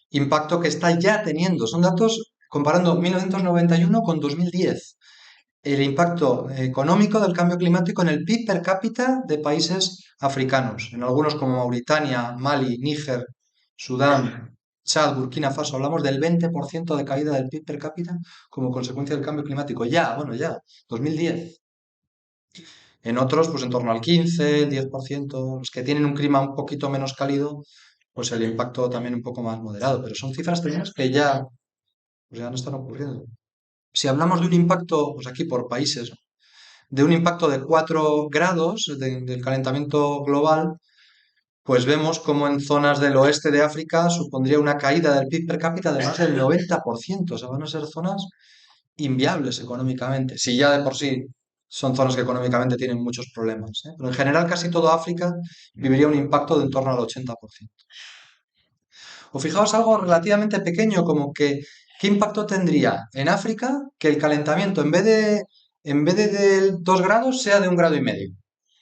impacto que está ya teniendo, son datos comparando 1991 con 2010, el impacto económico del cambio climático en el PIB per cápita de países africanos, en algunos como Mauritania, Mali, Níger, Sudán, Chad, Burkina Faso, hablamos del 20% de caída del PIB per cápita como consecuencia del cambio climático. Ya, bueno, ya, 2010. En otros, pues en torno al 15, el 10%, los que tienen un clima un poquito menos cálido, pues el impacto también un poco más moderado, pero son cifras tremendas que ya, pues ya no están ocurriendo. Si hablamos de un impacto, pues aquí por países, ¿no?, de un impacto de 4 grados del calentamiento global, pues vemos como en zonas del oeste de África supondría una caída del PIB per cápita de más del 90%. O sea, van a ser zonas inviables económicamente, si ya de por sí son zonas que económicamente tienen muchos problemas, ¿eh? Pero en general casi toda África viviría un impacto de en torno al 80%. O fijaos algo relativamente pequeño como que, ¿qué impacto tendría en África que el calentamiento en vez de 2 grados sea de 1,5 grados?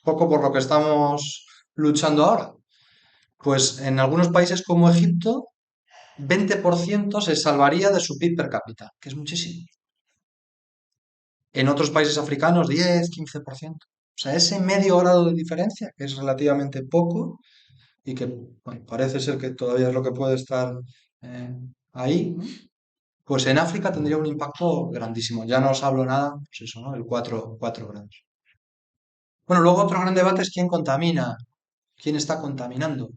Poco por lo que estamos luchando ahora. Pues en algunos países como Egipto, 20% se salvaría de su PIB per cápita, que es muchísimo. En otros países africanos, 10, 15%. O sea, ese medio grado de diferencia, que es relativamente poco y que bueno, parece ser que todavía es lo que puede estar eh, ahí, ¿no?, pues en África tendría un impacto grandísimo. Ya no os hablo nada, pues eso, ¿no?, el 4 grados. Bueno, luego otro gran debate es quién contamina, quién está contaminando.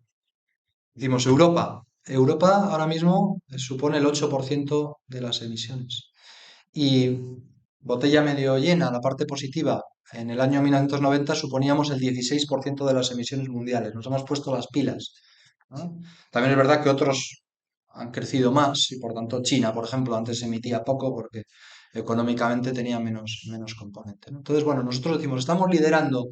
Decimos Europa. Europa ahora mismo supone el 8% de las emisiones. Y botella medio llena, la parte positiva, en el año 1990 suponíamos el 16% de las emisiones mundiales. Nos hemos puesto las pilas, ¿no? También es verdad que otros han crecido más y por tanto China, por ejemplo, antes emitía poco porque económicamente tenía menos componente, ¿no? Entonces, bueno, nosotros decimos, estamos liderando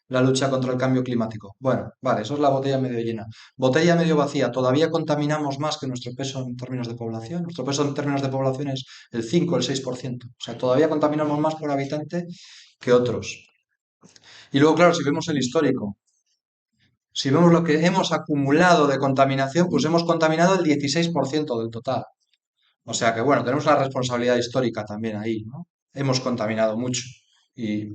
la lucha contra el cambio climático? Bueno, vale, eso es la botella medio llena. Botella medio vacía, todavía contaminamos más que nuestro peso en términos de población. Nuestro peso en términos de población es el 5, el 6%. O sea, todavía contaminamos más por habitante que otros. Y luego, claro, si vemos el histórico, si vemos lo que hemos acumulado de contaminación, pues hemos contaminado el 16% del total. O sea que, bueno, tenemos una responsabilidad histórica también ahí, ¿no? Hemos contaminado mucho. Y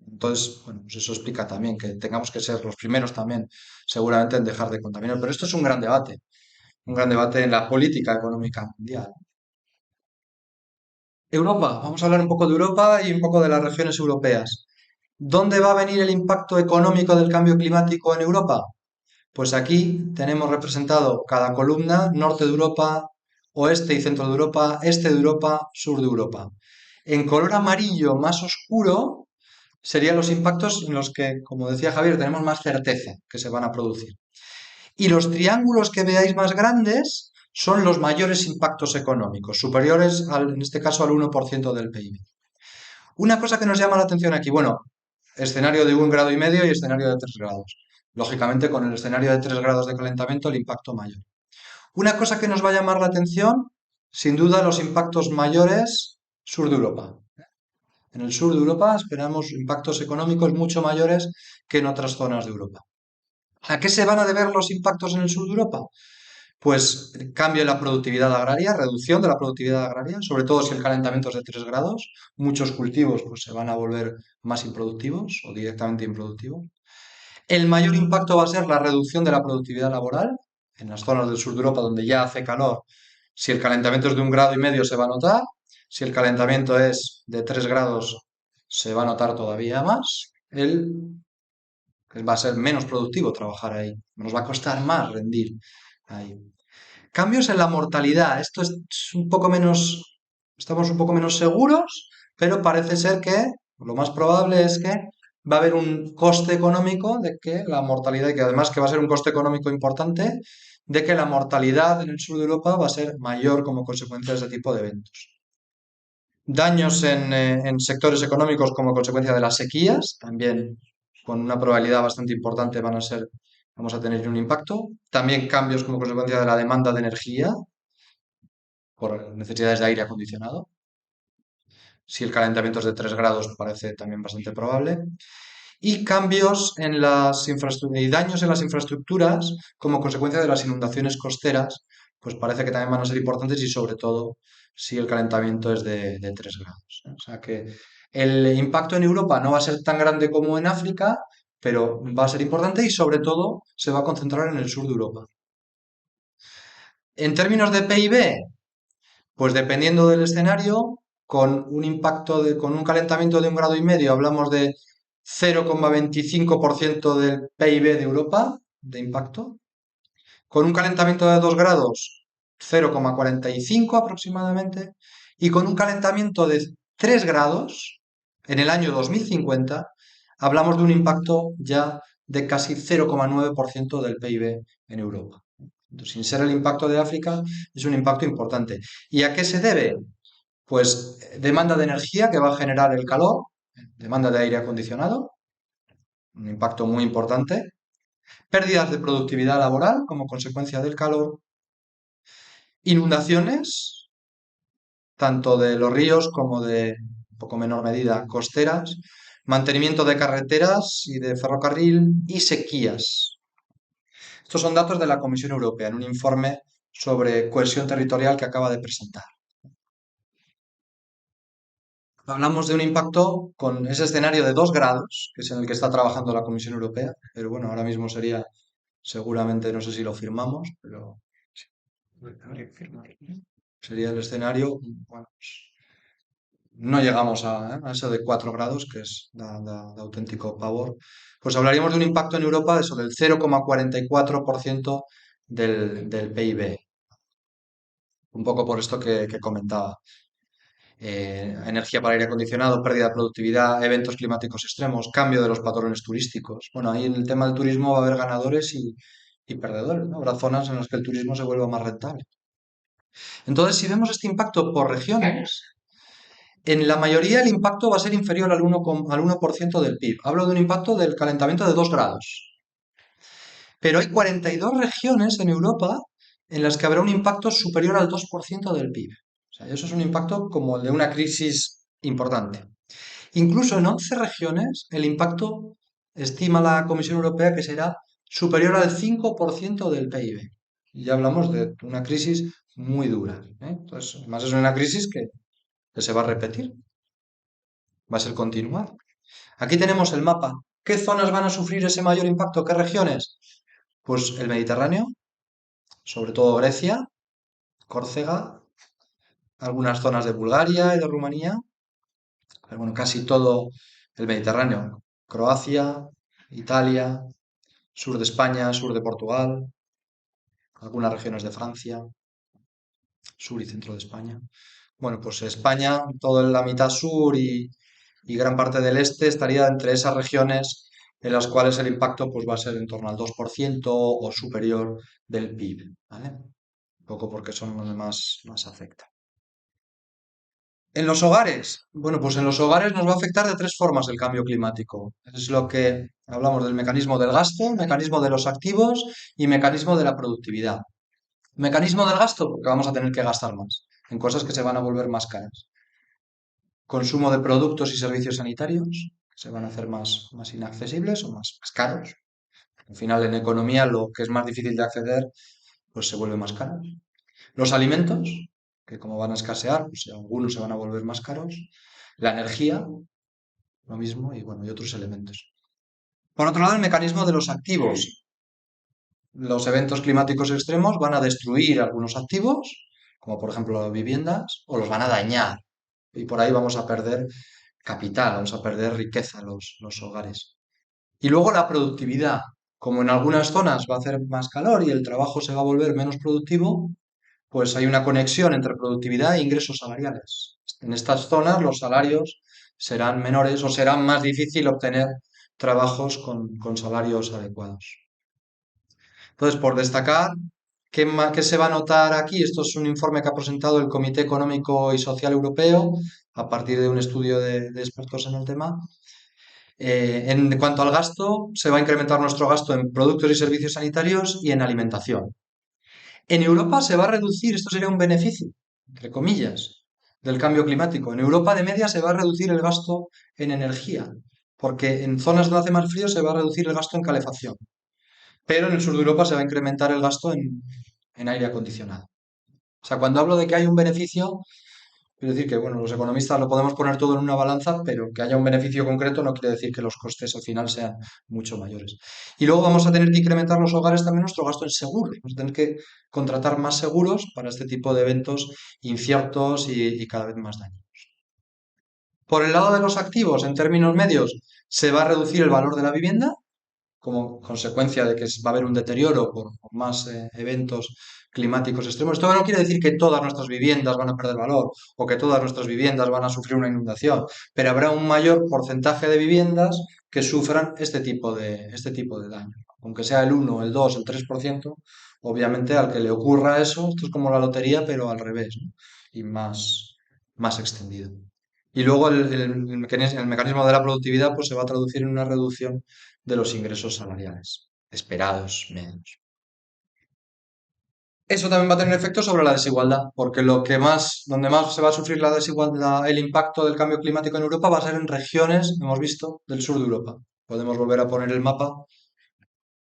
entonces, bueno, pues eso explica también que tengamos que ser los primeros también, seguramente, en dejar de contaminar. Pero esto es un gran debate en la política económica mundial. Europa, vamos a hablar un poco de Europa y un poco de las regiones europeas. ¿Dónde va a venir el impacto económico del cambio climático en Europa? Pues aquí tenemos representado cada columna: norte de Europa, oeste y centro de Europa, este de Europa, sur de Europa. En color amarillo más oscuro serían los impactos en los que, como decía Javier, tenemos más certeza que se van a producir. Y los triángulos que veáis más grandes son los mayores impactos económicos, superiores, en este caso, al 1% del PIB. Una cosa que nos llama la atención aquí, bueno, escenario de 1,5 grados y escenario de 3 grados. Lógicamente, con el escenario de 3 grados de calentamiento, el impacto mayor. Una cosa que nos va a llamar la atención, sin duda, los impactos mayores sur de Europa. En el sur de Europa esperamos impactos económicos mucho mayores que en otras zonas de Europa. ¿A qué se van a deber los impactos en el sur de Europa? Pues cambio en la productividad agraria, reducción de la productividad agraria, sobre todo si el calentamiento es de 3 grados. Muchos cultivos pues, se van a volver más improductivos o directamente improductivos. El mayor impacto va a ser la reducción de la productividad laboral. En las zonas del sur de Europa donde ya hace calor, si el calentamiento es de 1,5 grados se va a notar. Si el calentamiento es de 3 grados se va a notar todavía más. Va a ser menos productivo trabajar ahí. Nos va a costar más rendir ahí. Cambios en la mortalidad. Esto es un poco menos, estamos un poco menos seguros, pero parece ser que lo más probable es que va a haber un coste económico de que la mortalidad, y que además que va a ser un coste económico importante, de que la mortalidad en el sur de Europa va a ser mayor como consecuencia de ese tipo de eventos. Daños en sectores económicos como consecuencia de las sequías, también con una probabilidad bastante importante vamos a tener un impacto. También cambios como consecuencia de la demanda de energía por necesidades de aire acondicionado. Si el calentamiento es de 3 grados, parece también bastante probable. Y cambios en las infraestructuras y daños en las infraestructuras como consecuencia de las inundaciones costeras, pues parece que también van a ser importantes y sobre todo si el calentamiento es de 3 grados. O sea que el impacto en Europa no va a ser tan grande como en África, pero va a ser importante y sobre todo se va a concentrar en el sur de Europa. En términos de PIB, pues dependiendo del escenario, con un calentamiento de 1,5 grados, hablamos de 0,25% del PIB de Europa de impacto. Con un calentamiento de 2 grados, 0,45 aproximadamente. Y con un calentamiento de 3 grados, en el año 2050, hablamos de un impacto ya de casi 0,9% del PIB en Europa. Entonces, sin ser el impacto de África, es un impacto importante. ¿Y a qué se debe? Pues demanda de energía que va a generar el calor, demanda de aire acondicionado, un impacto muy importante, pérdidas de productividad laboral como consecuencia del calor, inundaciones, tanto de los ríos como de, un poco menor medida, costeras, mantenimiento de carreteras y de ferrocarril y sequías. Estos son datos de la Comisión Europea en un informe sobre cohesión territorial que acaba de presentar. Hablamos de un impacto con ese escenario de 2 grados, que es en el que está trabajando la Comisión Europea, pero bueno, ahora mismo sería, seguramente, no sé si lo firmamos, pero habría que firmarlo. Sería el escenario, bueno, pues, no llegamos a eso de 4 grados, que da auténtico pavor. Pues hablaríamos de un impacto en Europa de eso, del 0,44% del PIB. Un poco por esto que comentaba. Energía para aire acondicionado, pérdida de productividad, eventos climáticos extremos, cambio de los patrones turísticos. Bueno, ahí en el tema del turismo va a haber ganadores y perdedores, ¿no? Habrá zonas en las que el turismo se vuelva más rentable. Entonces, si vemos este impacto por regiones, En la mayoría el impacto va a ser inferior al 1% del PIB. Hablo de un impacto del calentamiento de 2 grados. Pero hay 42 regiones en Europa en las que habrá un impacto superior al 2% del PIB. O sea, eso es un impacto como el de una crisis importante. Incluso en 11 regiones el impacto estima la Comisión Europea que será superior al 5% del PIB. Y ya hablamos de una crisis muy dura, ¿eh? Entonces, además es una crisis que se va a repetir, va a ser continuar. Aquí tenemos el mapa. ¿Qué zonas van a sufrir ese mayor impacto? ¿Qué regiones? Pues el Mediterráneo, sobre todo Grecia, Córcega, algunas zonas de Bulgaria y de Rumanía, bueno, casi todo el Mediterráneo, Croacia, Italia, sur de España, sur de Portugal, algunas regiones de Francia, sur y centro de España. Bueno, pues España, toda la mitad sur y gran parte del este estaría entre esas regiones en las cuales el impacto pues, va a ser en torno al 2% o superior del PIB, ¿vale? Un poco porque son los más afecta. En los hogares, bueno, pues en los hogares nos va a afectar de tres formas el cambio climático. Es lo que hablamos del mecanismo del gasto, mecanismo de los activos y mecanismo de la productividad. Mecanismo del gasto, porque vamos a tener que gastar más en cosas que se van a volver más caras. Consumo de productos y servicios sanitarios, que se van a hacer más inaccesibles o más caros. Al final, en economía, lo que es más difícil de acceder, pues se vuelve más caro. Los alimentos, que como van a escasear, pues algunos se van a volver más caros. La energía, lo mismo, y bueno, y otros elementos. Por otro lado, el mecanismo de los activos. Los eventos climáticos extremos van a destruir algunos activos, como por ejemplo las viviendas, o los van a dañar. Y por ahí vamos a perder capital, vamos a perder riqueza los hogares. Y luego la productividad. Como en algunas zonas va a hacer más calor y el trabajo se va a volver menos productivo, pues hay una conexión entre productividad e ingresos salariales. En estas zonas los salarios serán menores o será más difícil obtener trabajos con salarios adecuados. Entonces, por destacar, ¿qué se va a notar aquí? Esto es un informe que ha presentado el Comité Económico y Social Europeo a partir de un estudio de expertos en el tema. En cuanto al gasto, se va a incrementar nuestro gasto en productos y servicios sanitarios y en alimentación. En Europa se va a reducir, esto sería un beneficio, entre comillas, del cambio climático. En Europa de media se va a reducir el gasto en energía, porque en zonas donde hace más frío se va a reducir el gasto en calefacción. Pero en el sur de Europa se va a incrementar el gasto en aire acondicionado. O sea, cuando hablo de que hay un beneficio, quiero decir que, bueno, los economistas lo podemos poner todo en una balanza, pero que haya un beneficio concreto no quiere decir que los costes al final sean mucho mayores. Y luego vamos a tener que incrementar los hogares también nuestro gasto en seguros. Vamos a tener que contratar más seguros para este tipo de eventos inciertos y cada vez más dañinos. Por el lado de los activos, en términos medios, se va a reducir el valor de la vivienda como consecuencia de que va a haber un deterioro por más eventos climáticos extremos. Esto no quiere decir que todas nuestras viviendas van a perder valor o que todas nuestras viviendas van a sufrir una inundación, pero habrá un mayor porcentaje de viviendas que sufran este tipo de daño. Aunque sea el 1, el 2, el 3%, obviamente al que le ocurra eso, esto es como la lotería, pero al revés, ¿no? Y más extendido. Y luego el mecanismo de la productividad pues, se va a traducir en una reducción de los ingresos salariales esperados medios. Eso también va a tener efecto sobre la desigualdad, porque donde más se va a sufrir la desigualdad, el impacto del cambio climático en Europa va a ser en regiones, hemos visto, del sur de Europa. Podemos volver a poner el mapa.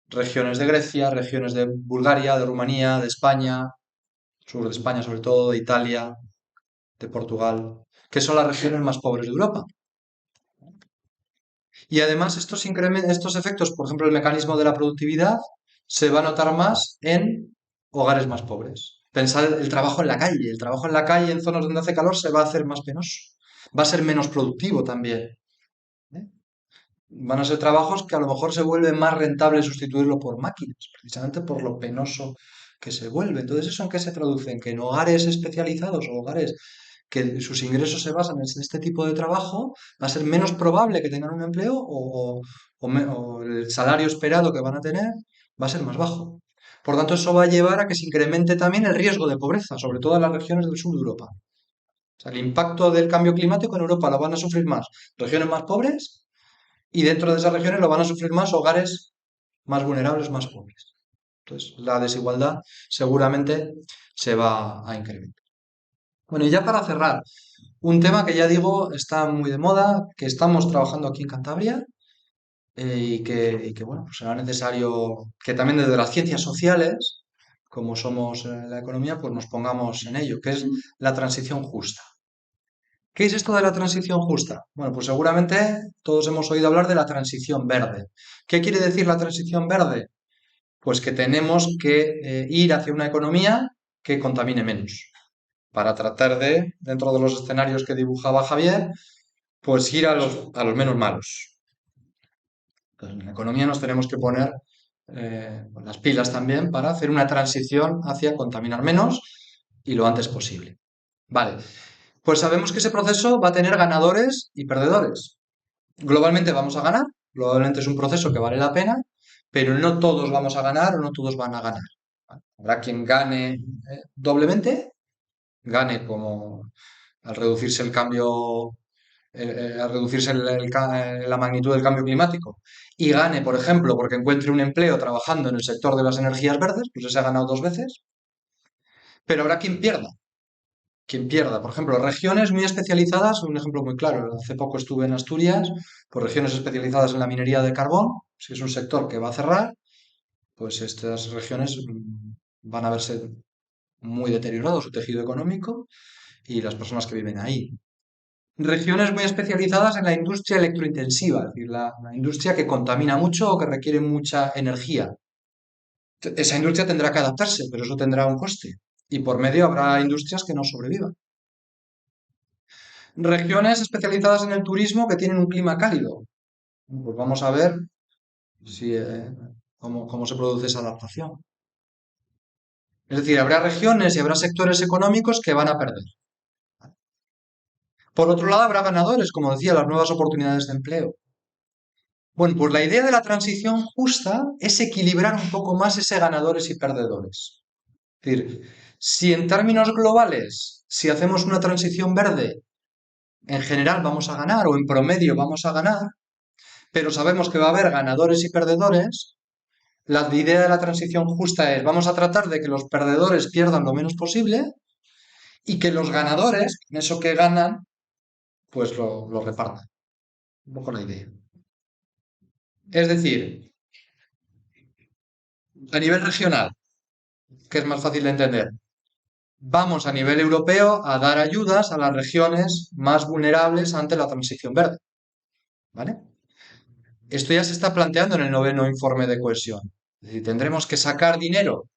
Regiones de Grecia, regiones de Bulgaria, de Rumanía, de España, sur de España sobre todo, de Italia, de Portugal, que son las regiones más pobres de Europa. Y además estos efectos, por ejemplo, el mecanismo de la productividad, se va a notar más en hogares más pobres. Pensar el trabajo en la calle. El trabajo en la calle en zonas donde hace calor se va a hacer más penoso. Va a ser menos productivo también. ¿Eh? Van a ser trabajos que a lo mejor se vuelve más rentable sustituirlo por máquinas, precisamente por lo penoso que se vuelve. Entonces, ¿eso en qué se traduce? En que en hogares especializados o hogares que sus ingresos se basan en este tipo de trabajo, va a ser menos probable que tengan un empleo o el salario esperado que van a tener va a ser más bajo. Por tanto, eso va a llevar a que se incremente también el riesgo de pobreza, sobre todo en las regiones del sur de Europa. O sea, el impacto del cambio climático en Europa lo van a sufrir más regiones más pobres y dentro de esas regiones lo van a sufrir más hogares más vulnerables, más pobres. Entonces, la desigualdad seguramente se va a incrementar. Bueno, y ya para cerrar, un tema que ya digo está muy de moda, que estamos trabajando aquí en Cantabria y que, bueno, pues será necesario que también desde las ciencias sociales, como somos la economía, pues nos pongamos en ello, que es la transición justa. ¿Qué es esto de la transición justa? Bueno, pues seguramente todos hemos oído hablar de la transición verde. ¿Qué quiere decir la transición verde? Pues que tenemos que ir hacia una economía que contamine menos, para tratar de, dentro de los escenarios que dibujaba Javier, pues ir a los menos malos. Entonces, en la economía nos tenemos que poner las pilas también para hacer una transición hacia contaminar menos y lo antes posible. Vale, pues sabemos que ese proceso va a tener ganadores y perdedores. Globalmente vamos a ganar, globalmente es un proceso que vale la pena, pero no todos vamos a ganar o no todos van a ganar. ¿Vale? Habrá quien gane doblemente, gane como al reducirse el cambio, al reducirse la magnitud del cambio climático y gane, por ejemplo, porque encuentre un empleo trabajando en el sector de las energías verdes, pues ese ha ganado dos veces, pero habrá quien pierda. Por ejemplo, regiones muy especializadas, un ejemplo muy claro, hace poco estuve en Asturias, pues regiones especializadas en la minería de carbón, si es un sector que va a cerrar, pues estas regiones van a verse muy deteriorado su tejido económico y las personas que viven ahí. Regiones muy especializadas en la industria electrointensiva, es decir, la industria que contamina mucho o que requiere mucha energía. Esa industria tendrá que adaptarse, pero eso tendrá un coste. Y por medio habrá industrias que no sobrevivan. Regiones especializadas en el turismo que tienen un clima cálido. Pues vamos a ver si, cómo se produce esa adaptación. Es decir, habrá regiones y habrá sectores económicos que van a perder. Por otro lado, habrá ganadores, como decía, las nuevas oportunidades de empleo. Bueno, pues la idea de la transición justa es equilibrar un poco más ese ganadores y perdedores. Es decir, si en términos globales, si hacemos una transición verde, en general vamos a ganar o en promedio vamos a ganar, pero sabemos que va a haber ganadores y perdedores, la idea de la transición justa es vamos a tratar de que los perdedores pierdan lo menos posible y que los ganadores, en eso que ganan, pues lo repartan. Un poco la idea. Es decir, a nivel regional, que es más fácil de entender, vamos a nivel europeo a dar ayudas a las regiones más vulnerables ante la transición verde. ¿Vale? Esto ya se está planteando en el noveno informe de cohesión. Es decir, tendremos que sacar dinero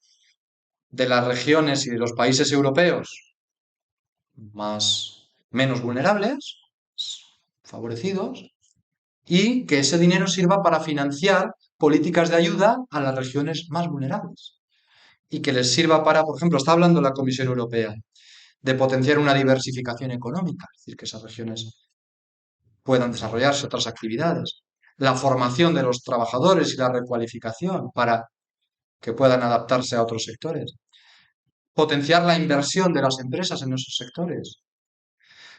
de las regiones y de los países europeos menos vulnerables, favorecidos, y que ese dinero sirva para financiar políticas de ayuda a las regiones más vulnerables. Y que les sirva para, por ejemplo, está hablando la Comisión Europea de potenciar una diversificación económica, es decir, que esas regiones puedan desarrollarse otras actividades. La formación de los trabajadores y la recualificación para que puedan adaptarse a otros sectores. Potenciar la inversión de las empresas en esos sectores.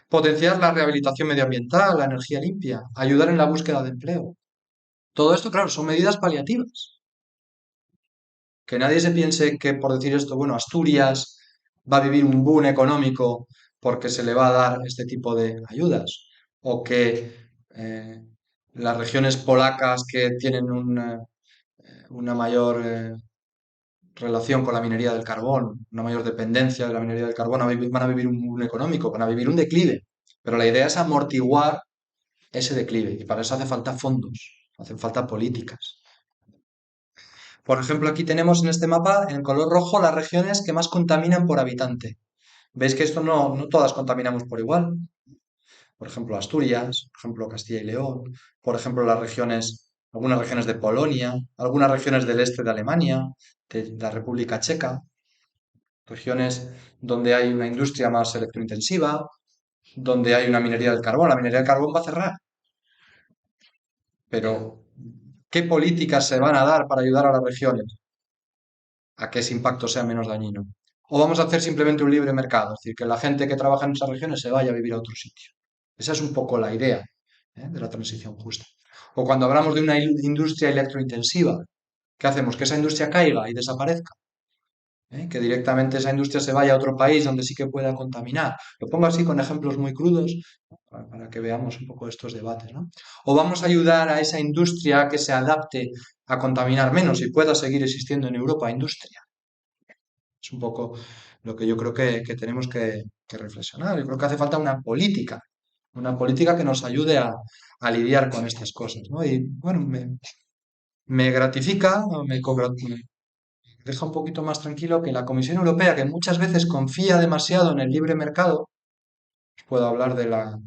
Potenciar la rehabilitación medioambiental, la energía limpia, ayudar en la búsqueda de empleo. Todo esto, claro, son medidas paliativas. Que nadie se piense que por decir esto, bueno, Asturias va a vivir un boom económico porque se le va a dar este tipo de ayudas. O que eh, las regiones polacas que tienen una mayor relación con la minería del carbón, una mayor dependencia de la minería del carbón, van a vivir un boom económico, van a vivir un declive. Pero la idea es amortiguar ese declive y para eso hace falta fondos, hacen falta políticas. Por ejemplo, aquí tenemos en este mapa, en color rojo, las regiones que más contaminan por habitante. Veis que esto no todas contaminamos por igual. Por ejemplo, Asturias, por ejemplo, Castilla y León, por ejemplo, algunas regiones de Polonia, algunas regiones del este de Alemania, de la República Checa, regiones donde hay una industria más electrointensiva, donde hay una minería del carbón. La minería del carbón va a cerrar. Pero, ¿qué políticas se van a dar para ayudar a las regiones a que ese impacto sea menos dañino? ¿O vamos a hacer simplemente un libre mercado? Es decir, que la gente que trabaja en esas regiones se vaya a vivir a otro sitio. Esa es un poco la idea, de la transición justa. O cuando hablamos de una industria electrointensiva, ¿qué hacemos? ¿Que esa industria caiga y desaparezca? Que directamente esa industria se vaya a otro país donde sí que pueda contaminar. Lo pongo así con ejemplos muy crudos, ¿no? Para que veamos un poco estos debates, ¿no? O vamos a ayudar a esa industria a que se adapte a contaminar menos y pueda seguir existiendo en Europa industria. Es un poco lo que yo creo que tenemos que reflexionar. Yo creo que hace falta una política que nos ayude a lidiar con estas cosas, ¿no? Y bueno, me gratifica, me deja un poquito más tranquilo que la Comisión Europea, que muchas veces confía demasiado en el libre mercado, os puedo hablar de la,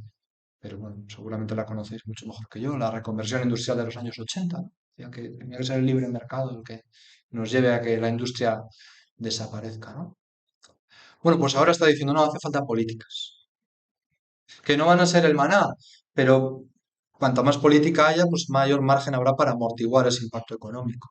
pero bueno, seguramente la conocéis mucho mejor que yo, la reconversión industrial de los años 80, ¿no? Decía que tenía que ser el libre mercado el que nos lleve a que la industria desaparezca, ¿no? Bueno, pues ahora está diciendo, no, hace falta políticas, que no van a ser el maná, pero cuanta más política haya, pues mayor margen habrá para amortiguar ese impacto económico.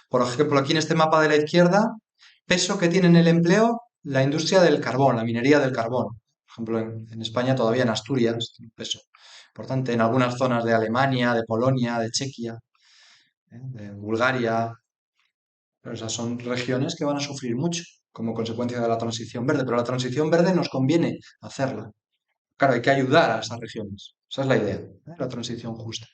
Por ejemplo, aquí en este mapa de la izquierda, peso que tiene en el empleo la industria del carbón, la minería del carbón. Por ejemplo, en España, todavía en Asturias, tiene un peso importante, en algunas zonas de Alemania, de Polonia, de Chequia, de Bulgaria. Pero esas son regiones que van a sufrir mucho como consecuencia de la transición verde, pero la transición verde nos conviene hacerla. Claro, hay que ayudar a esas regiones. Esa es la idea, la transición justa.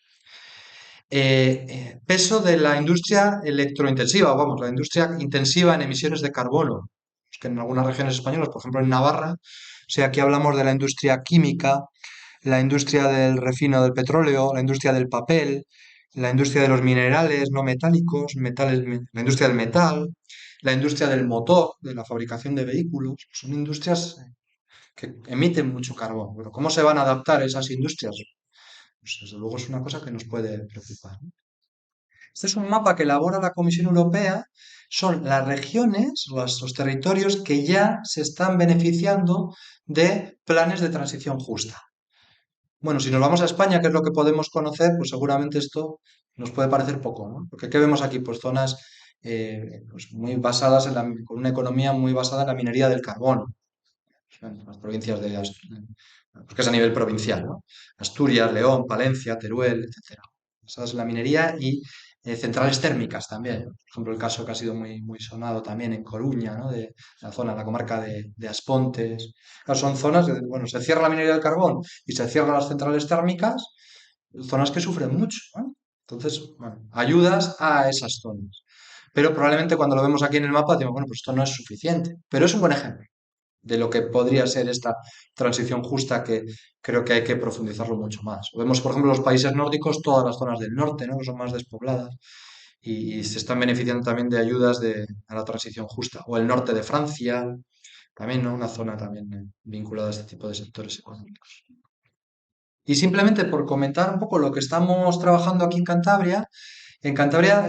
Peso de la industria electrointensiva, vamos, la industria intensiva en emisiones de carbono, que en algunas regiones españolas, por ejemplo en Navarra, o sea, aquí hablamos de la industria química, la industria del refino del petróleo, la industria del papel, la industria de los minerales no metálicos, la industria del metal, la industria del motor, de la fabricación de vehículos, son industrias que emiten mucho carbón. Pero ¿cómo se van a adaptar esas industrias? Pues desde luego es una cosa que nos puede preocupar, ¿no? Este es un mapa que elabora la Comisión Europea. Son las regiones, los territorios que ya se están beneficiando de planes de transición justa. Bueno, si nos vamos a España, que es lo que podemos conocer, pues seguramente esto nos puede parecer poco, ¿no? Porque ¿qué vemos aquí? Pues zonas pues muy basadas con una economía muy basada en la minería del carbón. En las provincias porque es a nivel provincial, ¿no? Asturias, León, Palencia, Teruel, etcétera. Basadas en la minería y centrales térmicas también. Por ejemplo, el caso que ha sido muy sonado también en Coruña, ¿no? De la zona, la comarca de Aspontes. Claro, son zonas, bueno, se cierra la minería del carbón y se cierran las centrales térmicas, zonas que sufren mucho, ¿no? Entonces, bueno, ayudas a esas zonas. Pero probablemente cuando lo vemos aquí en el mapa, decimos, bueno, pues esto no es suficiente. Pero es un buen ejemplo de lo que podría ser esta transición justa que creo que hay que profundizarlo mucho más. Vemos, por ejemplo, los países nórdicos, todas las zonas del norte, ¿no? Que son más despobladas y se están beneficiando también de ayudas a la transición justa. O el norte de Francia, también, ¿no? Una zona también vinculada a este tipo de sectores económicos. Y simplemente por comentar un poco lo que estamos trabajando aquí en Cantabria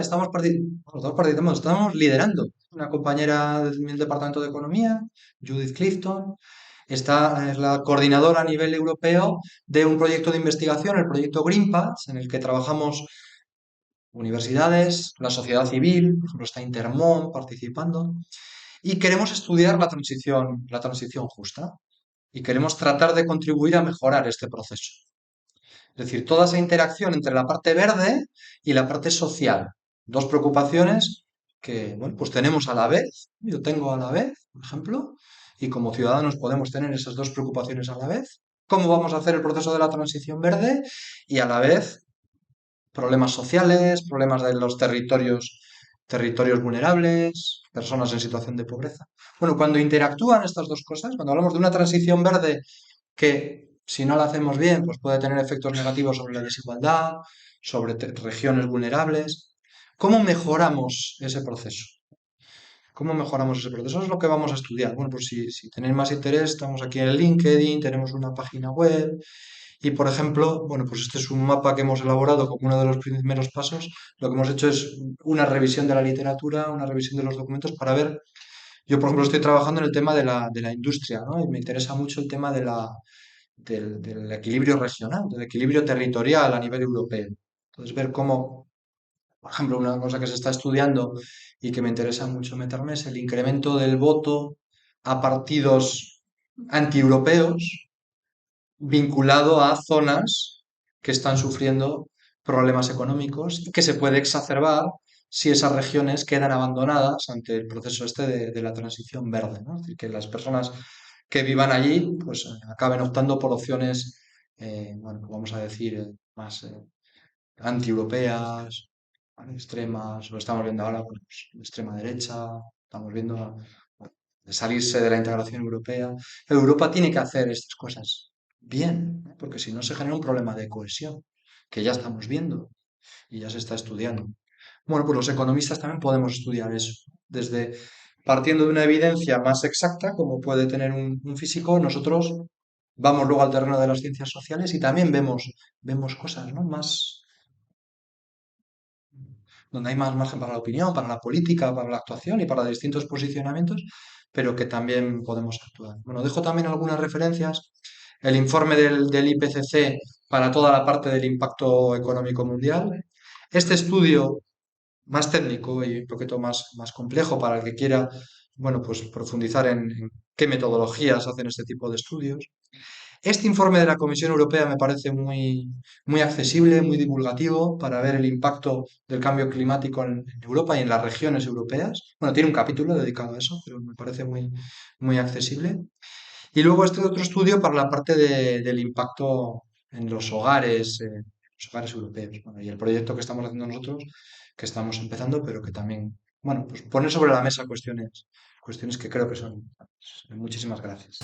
estamos participando, estamos liderando. Una compañera del Departamento de Economía, Judith Clifton, es la coordinadora a nivel europeo de un proyecto de investigación, el proyecto GreenPaths, en el que trabajamos universidades, la sociedad civil, por ejemplo está Intermon participando, y queremos estudiar la transición justa, y queremos tratar de contribuir a mejorar este proceso. Es decir, toda esa interacción entre la parte verde y la parte social. Dos preocupaciones que, bueno, pues tenemos a la vez. Yo tengo a la vez, por ejemplo, y como ciudadanos podemos tener esas dos preocupaciones a la vez. ¿Cómo vamos a hacer el proceso de la transición verde? Y a la vez problemas sociales, problemas de los territorios vulnerables, personas en situación de pobreza. Bueno, cuando interactúan estas dos cosas, cuando hablamos de una transición verde que si no la hacemos bien, pues puede tener efectos negativos sobre la desigualdad, sobre regiones vulnerables. ¿Cómo mejoramos ese proceso? ¿Cómo mejoramos ese proceso? Eso es lo que vamos a estudiar. Bueno, pues si tenéis más interés, estamos aquí en el LinkedIn, tenemos una página web y, por ejemplo, bueno, pues este es un mapa que hemos elaborado como uno de los primeros pasos. Lo que hemos hecho es una revisión de la literatura, una revisión de los documentos para ver. Yo, por ejemplo, estoy trabajando en el tema de la industria, ¿no? Y me interesa mucho el tema del equilibrio regional, del equilibrio territorial a nivel europeo. Entonces, ver cómo, por ejemplo, una cosa que se está estudiando y que me interesa mucho meterme es el incremento del voto a partidos antieuropeos vinculado a zonas que están sufriendo problemas económicos y que se puede exacerbar si esas regiones quedan abandonadas ante el proceso este de la transición verde, ¿no? Es decir, que las personas que vivan allí pues acaben optando por opciones, bueno, pues vamos a decir, más antieuropeas, ¿vale? Extremas, lo estamos viendo ahora, pues, de extrema derecha, estamos viendo de salirse de la integración europea. Europa tiene que hacer estas cosas bien, ¿eh? Porque si no se genera un problema de cohesión, que ya estamos viendo y ya se está estudiando. Bueno, pues los economistas también podemos estudiar eso, desde partiendo de una evidencia más exacta, como puede tener un físico, nosotros vamos luego al terreno de las ciencias sociales y también vemos cosas, ¿no? Más, donde hay más margen para la opinión, para la política, para la actuación y para distintos posicionamientos, pero que también podemos actuar. Bueno, dejo también algunas referencias. El informe del IPCC para toda la parte del impacto económico mundial. Este estudio más técnico y un poquito más complejo para el que quiera, bueno, pues profundizar en qué metodologías hacen este tipo de estudios. Este informe de la Comisión Europea me parece muy accesible, muy divulgativo para ver el impacto del cambio climático en Europa y en las regiones europeas. Bueno, tiene un capítulo dedicado a eso, pero me parece muy accesible. Y luego este otro estudio para la parte del impacto en los hogares europeos. Bueno, y el proyecto que estamos haciendo nosotros, que estamos empezando, pero que también, bueno, pues poner sobre la mesa cuestiones que creo que son. Muchísimas gracias.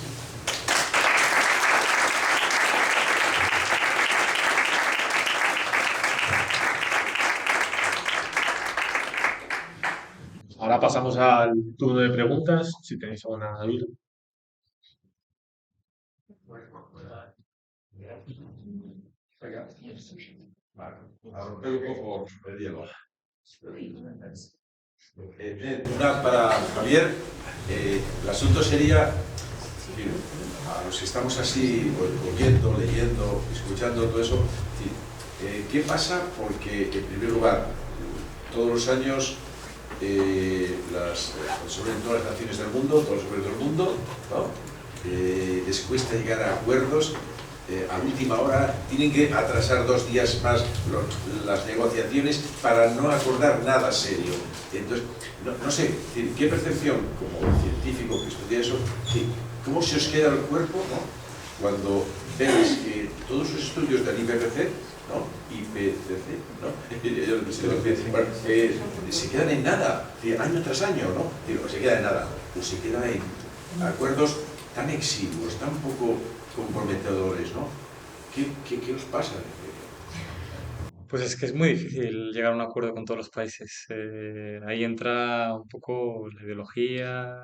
Ahora pasamos al turno de preguntas, si tenéis alguna duda. Una para Javier. El asunto sería, a los que estamos así oyendo, leyendo, escuchando todo eso, ¿qué pasa? Porque, en primer lugar, todos los años sobre todas las naciones del mundo, sobre todo el mundo, ¿no? Les cuesta llegar a acuerdos. A última hora tienen que atrasar 2 días más las negociaciones para no acordar nada serio. Entonces, no sé, ¿qué percepción, como científico que estudia eso, cómo se os queda el cuerpo, ¿no? Cuando veis que todos los estudios del IPCC, ¿no? ¿No? Se quedan en nada, año tras año, ¿no? Se queda en nada, pues se queda en acuerdos tan exiguos, tan poco comprometedores, ¿no? ¿Qué os pasa? Pues es que es muy difícil llegar a un acuerdo con todos los países. Ahí entra un poco la ideología,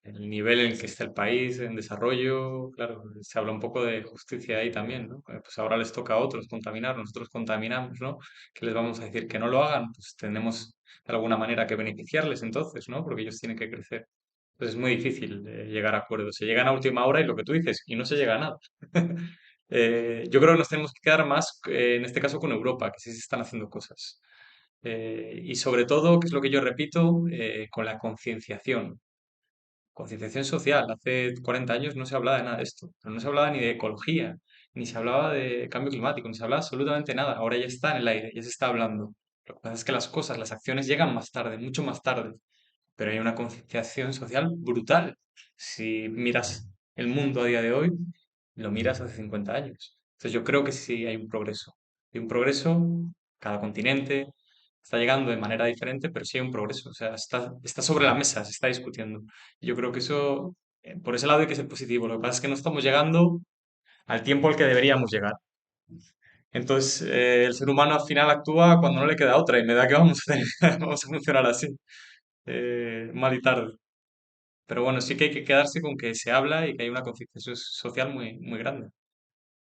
el nivel en el que está el país en desarrollo. Claro, se habla un poco de justicia ahí también, ¿no? Pues ahora les toca a otros contaminar, nosotros contaminamos, ¿no? ¿Qué les vamos a decir? Que no lo hagan, pues tenemos de alguna manera que beneficiarles entonces, ¿no? Porque ellos tienen que crecer. Entonces es muy difícil llegar a acuerdos. Se llegan a última hora y lo que tú dices, y no se llega a nada. Yo creo que nos tenemos que quedar más, en este caso, con Europa, que sí se están haciendo cosas. Y sobre todo, que es lo que yo repito, con la concienciación. Concienciación social. Hace 40 años no se hablaba de nada de esto. Pero no se hablaba ni de ecología, ni se hablaba de cambio climático, ni se hablaba absolutamente nada. Ahora ya está en el aire, ya se está hablando. Lo que pasa es que las cosas, las acciones llegan más tarde, mucho más tarde, pero hay una concienciación social brutal. Si miras el mundo a día de hoy, lo miras hace 50 años. Entonces yo creo que sí hay un progreso. Hay un progreso, cada continente está llegando de manera diferente, pero sí hay un progreso. O sea, está sobre la mesa, se está discutiendo. Y yo creo que eso, por ese lado hay que ser positivo. Lo que pasa es que no estamos llegando al tiempo al que deberíamos llegar. Entonces, el ser humano al final actúa cuando no le queda otra y me da que vamos a tener, vamos a funcionar así, mal y tarde. Pero bueno, sí que hay que quedarse con que se habla y que hay una concienciación social muy grande.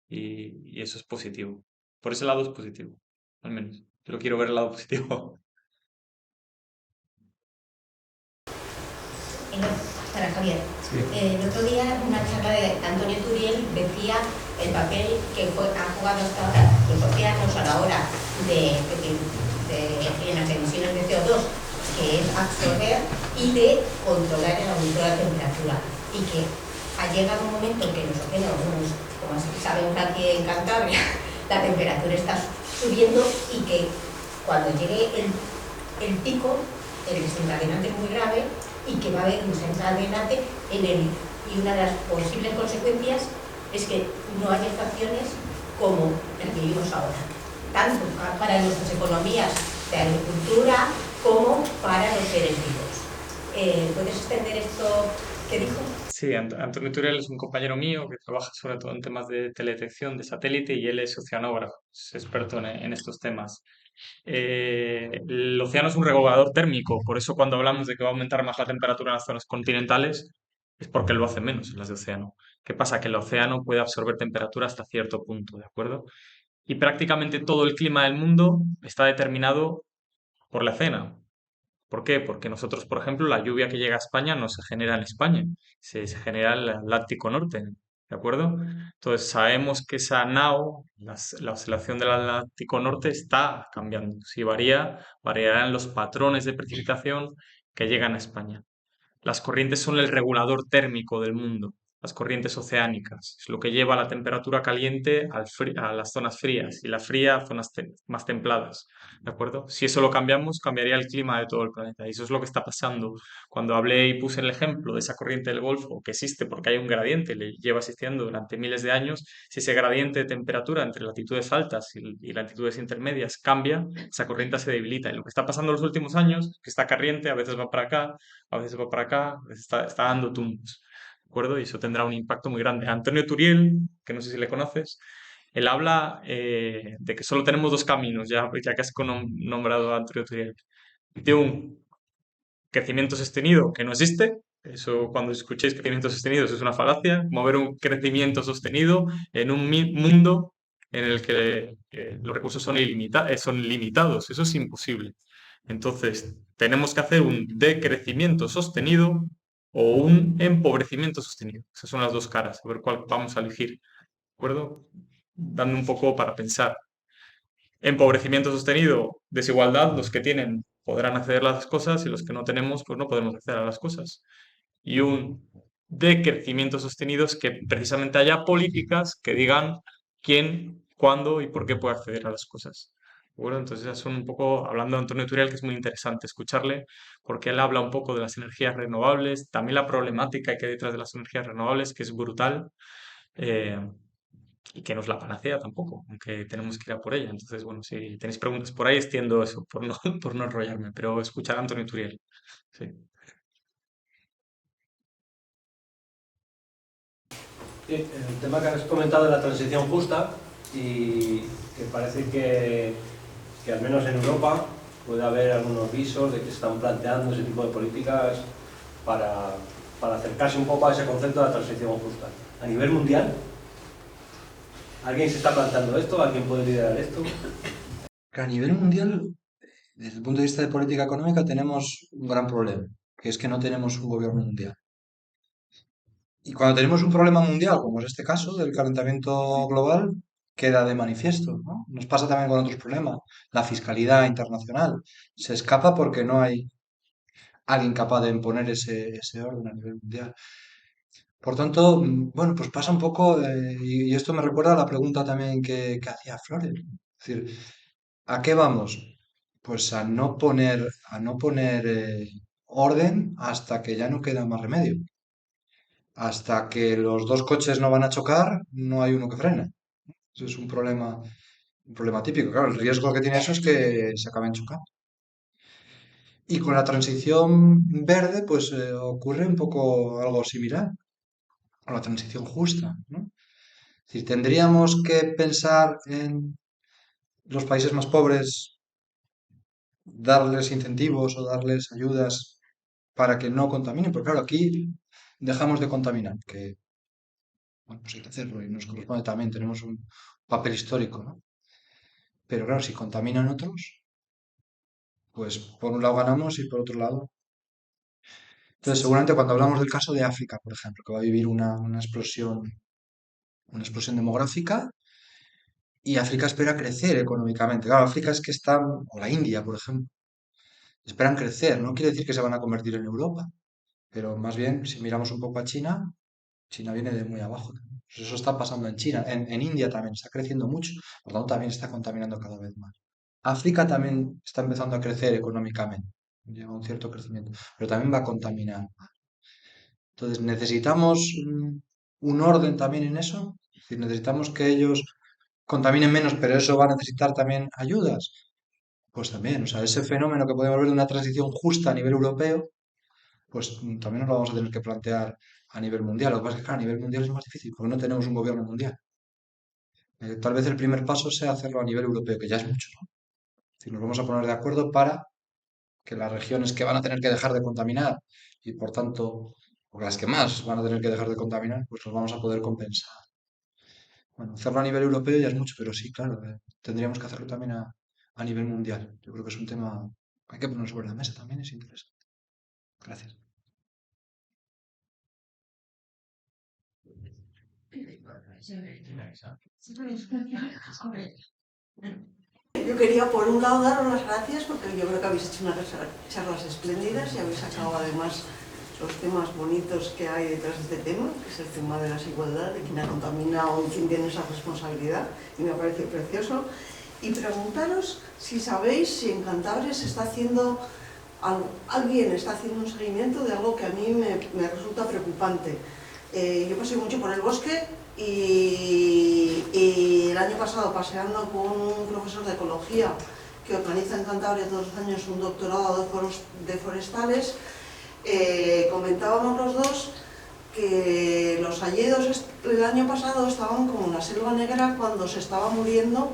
Y eso es positivo. Por ese lado es positivo, al menos. Yo lo quiero ver el lado positivo. Para Javier, Sí. el otro día en una charla de Antonio Turiel decía el papel que ha jugado hasta ahora los océanos a la hora de en las emisiones de CO2 que es absorber y de controlar el aumento de la temperatura. Y que ha llegado un momento en que los océanos, como sabemos aquí en Cantabria, la temperatura está subiendo y que cuando llegue el pico, el desencadenante es muy grave y que va a haber un desencadenante y una de las posibles consecuencias es que no haya estaciones como la que vivimos ahora, tanto para nuestras economías de agricultura como para los seres vivos. ¿Puedes extender esto que dijo? Sí, Antonio Turiel es un compañero mío que trabaja sobre todo en temas de teledetección de satélite y él es oceanógrafo, es experto en estos temas. El océano es un regulador térmico, por eso cuando hablamos de que va a aumentar más la temperatura en las zonas continentales, es porque lo hace menos en las de océano. ¿Qué pasa? Que el océano puede absorber temperatura hasta cierto punto, ¿de acuerdo? Y prácticamente todo el clima del mundo está determinado por la océano. ¿Por qué? Porque nosotros, por ejemplo, la lluvia que llega a España no se genera en España, se genera en el Atlántico Norte, ¿de acuerdo? Entonces sabemos que esa nao, la oscilación del Atlántico Norte está cambiando. Si varía, variarán los patrones de precipitación que llegan a España. Las corrientes son el regulador térmico del mundo, las corrientes oceánicas. Es lo que lleva la temperatura caliente a las zonas frías y la fría a zonas más templadas. ¿De acuerdo? Si eso lo cambiamos, cambiaría el clima de todo el planeta. Y eso es lo que está pasando. Cuando hablé y puse el ejemplo de esa corriente del Golfo, que existe porque hay un gradiente, le lleva existiendo durante miles de años, si ese gradiente de temperatura entre latitudes altas y latitudes intermedias cambia, esa corriente se debilita. Y lo que está pasando en los últimos años es que esta corriente a veces va para acá, a veces va para acá, a veces está dando tumbos, ¿de acuerdo? Y eso tendrá un impacto muy grande. Antonio Turiel, que no sé si le conoces, él habla de que solo tenemos dos caminos, ya que has nombrado a Antonio Turiel. De un crecimiento sostenido que no existe, eso cuando escuchéis crecimiento sostenido eso es una falacia, mover un crecimiento sostenido en un mundo en el que los recursos son limitados, eso es imposible. Entonces, tenemos que hacer un decrecimiento sostenido o un empobrecimiento sostenido. Esas son las dos caras, a ver cuál vamos a elegir, ¿de acuerdo? Dando un poco para pensar. Empobrecimiento sostenido, desigualdad, los que tienen podrán acceder a las cosas y los que no tenemos, pues no podemos acceder a las cosas. Y un decrecimiento sostenido es que precisamente haya políticas que digan quién, cuándo y por qué puede acceder a las cosas. Bueno, entonces ya son un poco, hablando de Antonio Turiel, que es muy interesante escucharle, porque él habla un poco de las energías renovables, también la problemática que hay detrás de las energías renovables, que es brutal, eh, y que no es la panacea tampoco, aunque tenemos que ir a por ella. Entonces, bueno, si tenéis preguntas por ahí, extiendo eso, por no, por no enrollarme, pero escuchar a Antonio Turiel. Sí. Sí, el tema que has comentado de la transición justa y que parece que al menos en Europa puede haber algunos visos de que se están planteando ese tipo de políticas para, para acercarse un poco a ese concepto de la transición justa. A nivel mundial, ¿alguien se está planteando esto? ¿Alguien puede liderar esto? Que a nivel mundial, desde el punto de vista de política económica, tenemos un gran problema, que es que no tenemos un gobierno mundial. Y cuando tenemos un problema mundial, como es este caso del calentamiento global, queda de manifiesto, ¿no? Nos pasa también con otros problemas. La fiscalidad internacional se escapa porque no hay alguien capaz de imponer ese orden a nivel mundial. Por tanto, bueno, pues pasa un poco, y esto me recuerda a la pregunta también que hacía Flores. Es decir, ¿a qué vamos? Pues a no poner orden hasta que ya no queda más remedio. Hasta que los dos coches no van a chocar, no hay uno que frene. Eso es un problema típico. Claro, el riesgo que tiene eso es que se acaben chocando. Y con la transición verde, pues ocurre un poco algo similar, con la transición justa, ¿no? Es decir, tendríamos que pensar en los países más pobres, darles incentivos o darles ayudas para que no contaminen, porque claro, aquí dejamos de contaminar, que bueno, pues hay que hacerlo y nos corresponde también, tenemos un papel histórico, ¿no? Pero claro, si contaminan otros, pues por un lado ganamos y por otro lado. Entonces, seguramente cuando hablamos del caso de África, por ejemplo, que va a vivir una explosión demográfica y África espera crecer económicamente. Claro, África es que está, o la India, por ejemplo, esperan crecer. No quiere decir que se van a convertir en Europa, pero más bien, si miramos un poco a China, China viene de muy abajo. Pues eso está pasando en China. En India también está creciendo mucho, por lo tanto también está contaminando cada vez más. África también está empezando a crecer económicamente, llega a un cierto crecimiento, pero también va a contaminar. Entonces, necesitamos un orden también en eso. Es decir, necesitamos que ellos contaminen menos, pero eso va a necesitar también ayudas. Pues también, o sea, ese fenómeno que podemos ver de una transición justa a nivel europeo, pues también nos lo vamos a tener que plantear a nivel mundial. Lo que pasa es que claro, a nivel mundial es más difícil, porque no tenemos un gobierno mundial. Tal vez el primer paso sea hacerlo a nivel europeo, que ya es mucho, ¿no? Es decir, nos vamos a poner de acuerdo para que las regiones que van a tener que dejar de contaminar y por tanto, o las que más van a tener que dejar de contaminar, pues los vamos a poder compensar. Bueno, hacerlo a nivel europeo ya es mucho, pero sí, claro, tendríamos que hacerlo también a nivel mundial. Yo creo que es un tema que hay que poner sobre la mesa también, es interesante. Gracias. Yo quería por un lado daros las gracias porque yo creo que habéis hecho unas charlas espléndidas y habéis sacado además los temas bonitos que hay detrás de este tema, que es el tema de la desigualdad, de quién ha contaminado y quién tiene esa responsabilidad, y me parece precioso. Y preguntaros si sabéis si en Cantabria se está haciendo, alguien está haciendo un seguimiento de algo que a mí me resulta preocupante. Yo paseo mucho por el bosque y el año pasado, paseando con un profesor de ecología que organiza en Cantabria todos los años un doctorado de forestales, comentábamos los dos que los hayedos el año pasado estaban como en la selva negra cuando se estaba muriendo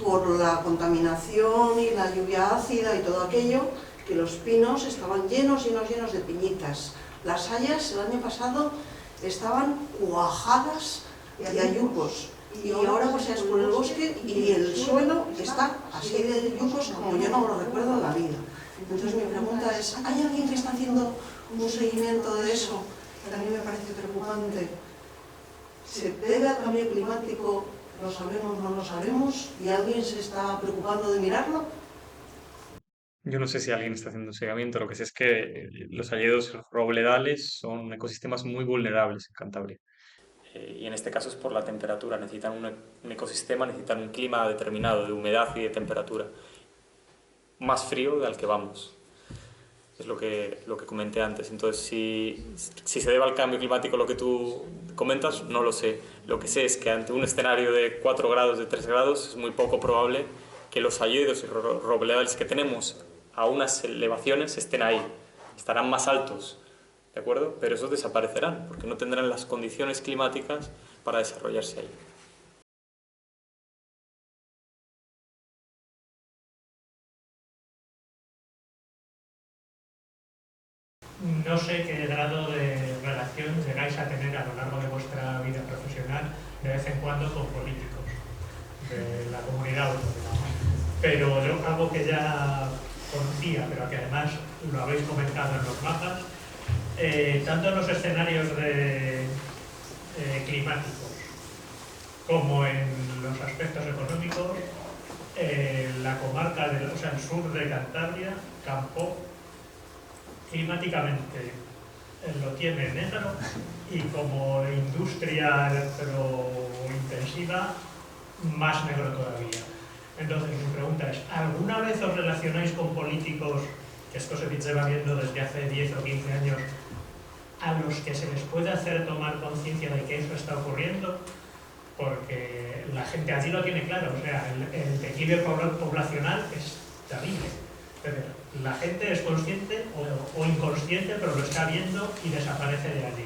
por la contaminación y la lluvia ácida y todo aquello, que los pinos estaban llenos de piñitas. Las hayas el año pasado estaban cuajadas de hayucos, y ahora paseas por el bosque y el suelo está así de yucos como yo no lo recuerdo en la vida. Entonces mi pregunta es, ¿hay alguien que está haciendo un seguimiento de eso? Que a mí me parece preocupante. ¿Se debe al cambio climático? ¿Lo sabemos, no lo sabemos? ¿Y alguien se está preocupando de mirarlo? Yo no sé si alguien está haciendo un seguimiento, lo que sé es que los hayedos robledales son ecosistemas muy vulnerables en Cantabria. Y en este caso es por la temperatura, necesitan un ecosistema, necesitan un clima determinado de humedad y de temperatura más frío del que vamos. Es lo que comenté antes. Entonces, si se debe al cambio climático lo que tú comentas, no lo sé. Lo que sé es que ante un escenario de 4 grados, de 3 grados, es muy poco probable que los hayedos y robledales que tenemos a unas elevaciones estén ahí. Estarán más altos, ¿de acuerdo? Pero esos desaparecerán porque no tendrán las condiciones climáticas para desarrollarse ahí. No sé qué grado de relación llegáis a tener a lo largo de vuestra vida profesional de vez en cuando con políticos de la comunidad autónoma. Pero yo algo que ya conocía, pero que además lo habéis comentado en los mapas, tanto en los escenarios climáticos como en los aspectos económicos, la comarca, o sea, el sur de Cantabria, Campo, climáticamente lo tiene negro y como industria electrointensiva más negro todavía. Entonces mi pregunta es, ¿alguna vez os relacionáis con políticos, que esto se lleva viendo desde hace 10 o 15 años, a los que se les puede hacer tomar conciencia de que eso está ocurriendo? Porque la gente allí lo tiene claro, o sea, el declive poblacional es terrible. Pero la gente es consciente o inconsciente, pero lo está viendo y desaparece de allí.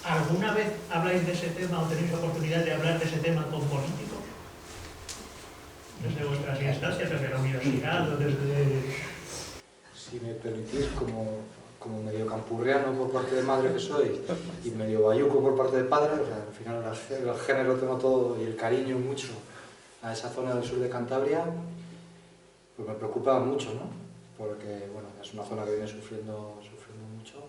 ¿Alguna vez habláis de ese tema o tenéis oportunidad de hablar de ese tema con políticos? Desde vuestras instancias, desde la universidad o desde... Si me permitís, como medio campurriano por parte de madre que soy y medio bayuco por parte de padre, o sea, al final el género tengo todo y el cariño mucho a esa zona del sur de Cantabria, pues me preocupa mucho, ¿no? Porque, bueno, es una zona que viene sufriendo mucho.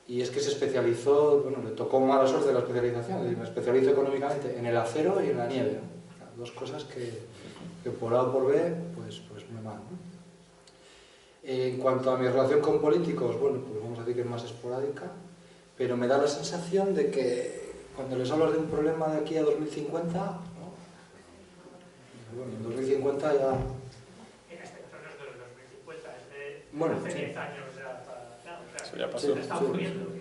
Y es que se especializó, bueno, le tocó mala suerte la especialización, me especializo económicamente en el acero y en la nieve, ¿no? O sea, dos cosas que por A o por B, pues muy mal, ¿no? En cuanto a mi relación con políticos, bueno, pues vamos a decir que es más esporádica, pero me da la sensación de que cuando les hablas de un problema de aquí a 2050, ¿no? Bueno, en 2050 ya... Mira, este no es de los 2050, es de Bueno, hace sí. 10 años ya. Claro, o sea, Eso ya pasó. se está ocurriendo.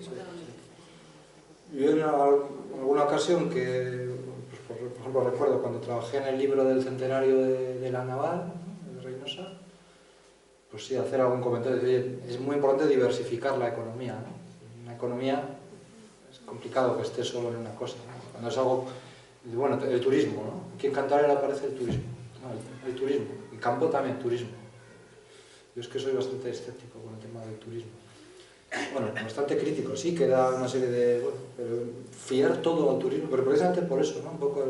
Yo en alguna ocasión que, pues, por ejemplo, recuerdo cuando trabajé en el libro del centenario de la Naval, ¿no? De Reynosa, pues sí, hacer algún comentario. Oye, es muy importante diversificar la economía, ¿no? Una economía es complicado que esté solo en una cosa, ¿no? Cuando es algo, bueno, el turismo, ¿no? Aquí en Cantabria aparece el turismo, ¿no? El turismo, y campo también, turismo. Yo es que soy bastante escéptico con el tema del turismo. Bueno, bastante crítico, sí, que da una serie de... Bueno, pero fiar todo al turismo, pero precisamente por eso, ¿no? Un poco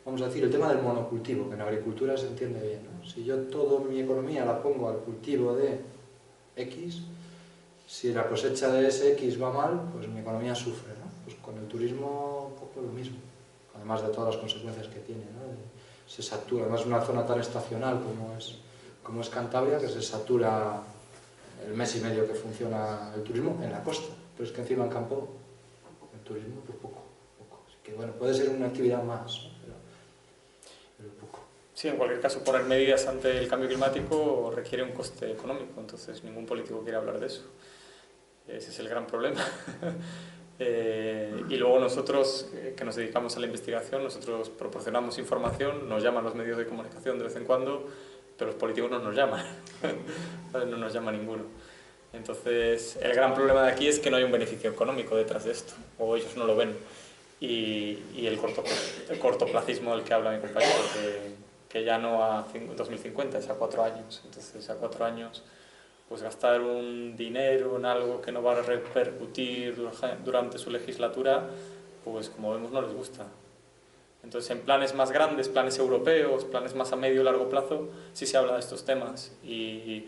vamos a decir, el tema del monocultivo, que en agricultura se entiende bien, ¿no? Si yo toda mi economía la pongo al cultivo de X, si la cosecha de ese X va mal, pues mi economía sufre, ¿no? Pues con el turismo un poco lo mismo, además de todas las consecuencias que tiene, ¿no? Se satura, además es una zona tan estacional como es Cantabria, que se satura el mes y medio que funciona el turismo en la costa, pero es que encima en campo el turismo pues poco. Así que bueno, puede ser una actividad más, ¿no? pero poco. Sí, en cualquier caso, poner medidas ante el cambio climático requiere un coste económico, entonces ningún político quiere hablar de eso. Ese es el gran problema. Y luego nosotros, que nos dedicamos a la investigación, nosotros proporcionamos información, nos llaman los medios de comunicación de vez en cuando, pero los políticos no nos llaman, no nos llama ninguno. Entonces, el gran problema de aquí es que no hay un beneficio económico detrás de esto, o ellos no lo ven. Y el cortoplacismo del que habla mi compañero, que ya no a 2050, es a 4 años. Entonces, a 4 años, pues gastar un dinero en algo que no va a repercutir durante su legislatura, pues como vemos no les gusta. Entonces, en planes más grandes, planes europeos, planes más a medio y largo plazo, sí se habla de estos temas. Y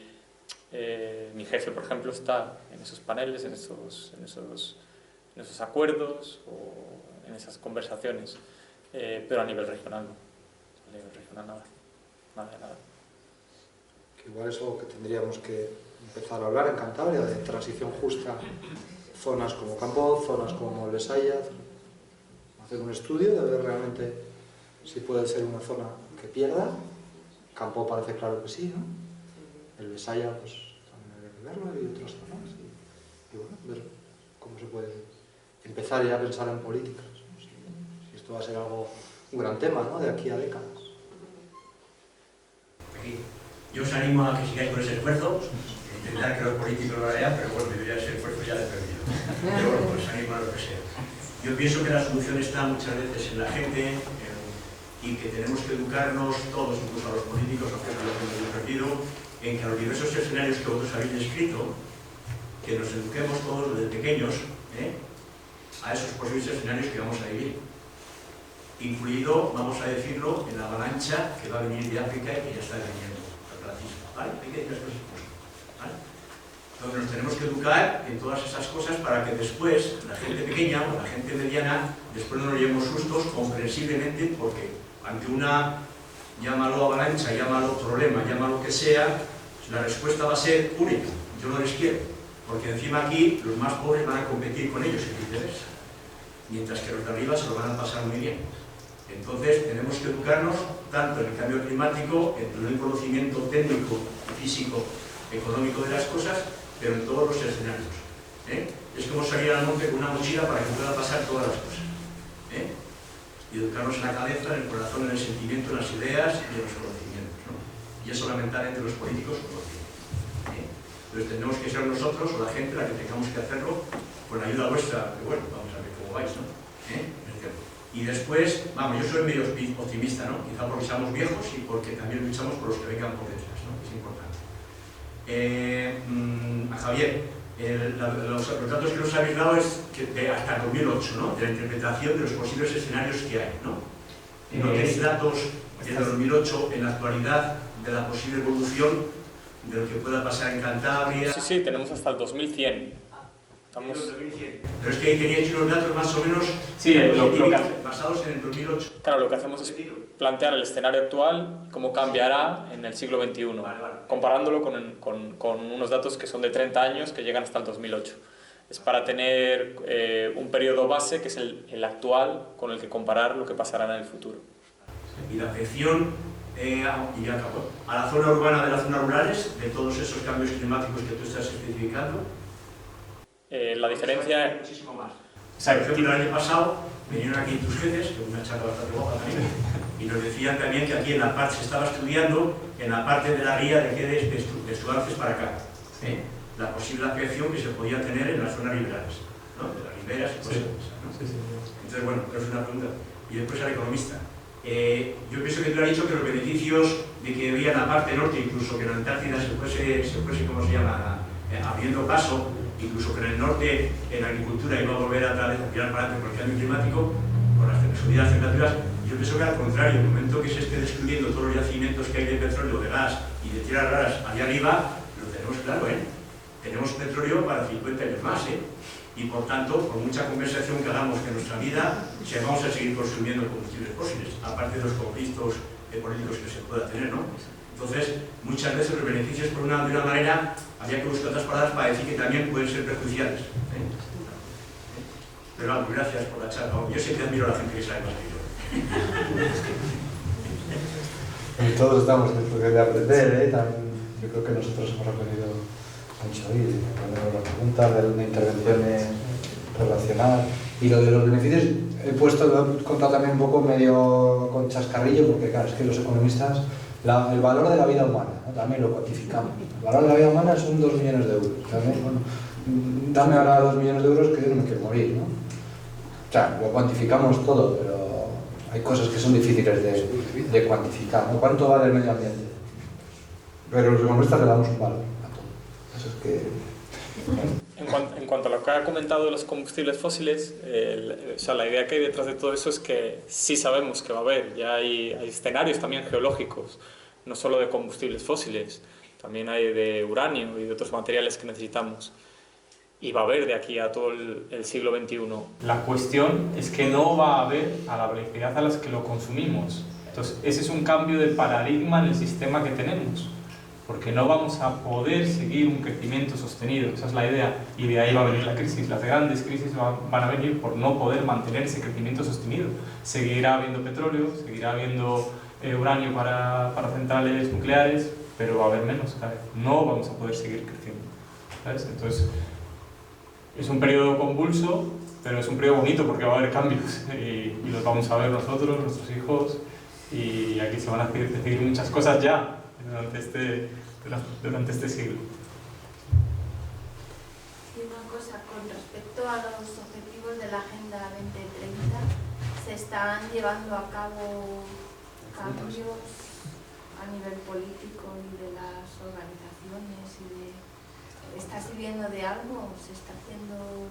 mi jefe, por ejemplo, está en esos paneles, en esos acuerdos o en esas conversaciones, pero a nivel regional no. A nivel regional nada. Nada. Que igual es algo que tendríamos que empezar a hablar en Cantabria, de transición justa, zonas como Campo, zonas como Lesaya, hacer un estudio de ver realmente si puede ser una zona que pierda. Campo parece claro que sí, ¿no? El Besaya, pues también hay que verlo, y otras zonas. Y bueno, ver cómo se puede empezar ya a pensar en políticas, ¿no? Si esto va a ser un gran tema, ¿no? De aquí a décadas. Aquí. Yo os animo a que sigáis con ese esfuerzo, intentar que los políticos lo hagan, pero bueno, yo ya ese esfuerzo ya lo he perdido. Pero bueno, pues animo a lo que sea. Yo pienso que la solución está muchas veces en la gente y que tenemos que educarnos todos, incluso a los políticos, aunque lo hemos perdido, en que a los diversos escenarios que vosotros habéis descrito, que nos eduquemos todos desde pequeños a esos posibles escenarios que vamos a vivir. Incluido, vamos a decirlo, en la avalancha que va a venir de África y que ya está viniendo al racismo, ¿vale? Hay que decir las cosas como son, ¿vale? Entonces nos tenemos que educar en todas esas cosas para que después, la gente pequeña o la gente mediana, después no nos llevemos sustos comprensiblemente, porque ante una, llámalo avalancha, llámalo problema, llámalo que sea, la respuesta va a ser única. Yo no les quiero, porque encima aquí los más pobres van a competir con ellos y viceversa, mientras que los de arriba se lo van a pasar muy bien. Entonces tenemos que educarnos tanto en el cambio climático, en el conocimiento técnico, físico, económico de las cosas, pero en todos los escenarios. Es como salir al monte con una mochila para que pueda pasar todas las cosas. Y educarnos en la cabeza, en el corazón, en el sentimiento, en las ideas y en los conocimientos, ¿no? Y eso lamentablemente los políticos no lo tienen. Entonces tenemos que ser nosotros o la gente la que tengamos que hacerlo con la ayuda vuestra, que bueno, vamos a ver cómo vais, ¿no? Y después, vamos, yo soy medio optimista, ¿no? Quizá porque seamos viejos y porque también luchamos por los que vengan por detrás, ¿no? Es importante. A Javier, los datos que nos habéis dado es que hasta 2008, ¿no? De la interpretación de los posibles escenarios que hay, ¿no? ¿No tenéis datos de 2008 en la actualidad de la posible evolución de lo que pueda pasar en Cantabria? Sí, tenemos hasta el 2100. Estamos... Pero es que ahí teníais unos datos más o menos basados en el 2008. Claro, lo que hacemos es plantear el escenario actual, cómo cambiará en el siglo XXI, comparándolo con unos datos que son de 30 años que llegan hasta el 2008. Es para tener un periodo base que es el actual con el que comparar lo que pasará en el futuro. Y la afección a la zona urbana de las zonas rurales, de todos esos cambios climáticos que tú estás especificando. La diferencia... Muchísimo más. Por ejemplo, el año pasado vinieron aquí tus jefes, que una charla bastante guapa también, y nos decían también que aquí en la parte se estaba estudiando, en la parte de la guía de Quedes de Estuarces para acá, la posible afección que se podía tener en las zonas riberas, ¿no? De las riberas y cosas así, ¿no? Entonces, bueno, es una pregunta. Y después al economista. Yo pienso que tú has dicho que los beneficios de que había en la parte norte, incluso que en la Antártida se fuese ¿cómo se llama?, abriendo paso, incluso que en el norte, en la agricultura, iba a volver otra vez a tirar para adelante por el cambio climático, por las subidas de temperaturas. Yo pienso que al contrario, en el momento que se estén destruyendo todos los yacimientos que hay de petróleo, de gas y de tierras raras allá arriba, lo tenemos claro, tenemos petróleo para 50 años más, y por tanto, por mucha conversación que hagamos en nuestra vida, vamos a seguir consumiendo combustibles fósiles, aparte de los conflictos políticos que se pueda tener, ¿no? Entonces, muchas veces los beneficios de una manera, había que buscar otras palabras para decir que también pueden ser perjudiciales. Pero algo, gracias por la charla. Yo siempre admiro a la gente que sabe más que yo. Y todos estamos en el de aprender, También, yo creo que nosotros hemos aprendido mucho hoy, aprendemos las preguntas, de una intervención relacional. Y lo de los beneficios, lo he contado también un poco medio con chascarrillo, porque claro, es que los economistas, el valor de la vida humana, ¿no? También lo cuantificamos. El valor de la vida humana son 2 millones de euros. También, bueno, dame ahora 2 millones de euros que yo no me quiero morir, ¿no? O sea, lo cuantificamos todo, pero hay cosas que son difíciles de cuantificar, ¿no? ¿Cuánto vale el medio ambiente? Pero los economistas le damos un valor a todo. Eso es que... En cuanto a lo que ha comentado de los combustibles fósiles, la idea que hay detrás de todo eso es que sí sabemos que va a haber, ya hay escenarios también geológicos, no solo de combustibles fósiles, también hay de uranio y de otros materiales que necesitamos. Y va a haber de aquí a todo el siglo XXI. La cuestión es que no va a haber a la velocidad a la que lo consumimos. Entonces, ese es un cambio de paradigma en el sistema que tenemos. Porque no vamos a poder seguir un crecimiento sostenido, esa es la idea, y de ahí va a venir la crisis. Las grandes crisis van a venir por no poder mantener ese crecimiento sostenido. Seguirá habiendo petróleo, seguirá habiendo uranio para centrales nucleares, pero va a haber menos cada vez. No vamos a poder seguir creciendo, ¿sabes? Entonces, es un periodo convulso, pero es un periodo bonito porque va a haber cambios y los vamos a ver nosotros, nuestros hijos, y aquí se van a decidir muchas cosas ya durante este siglo. Y una cosa, con respecto a los objetivos de la Agenda 2030, ¿se están llevando a cabo cambios a nivel político y de las organizaciones? ¿Está sirviendo de algo? ¿Se está haciendo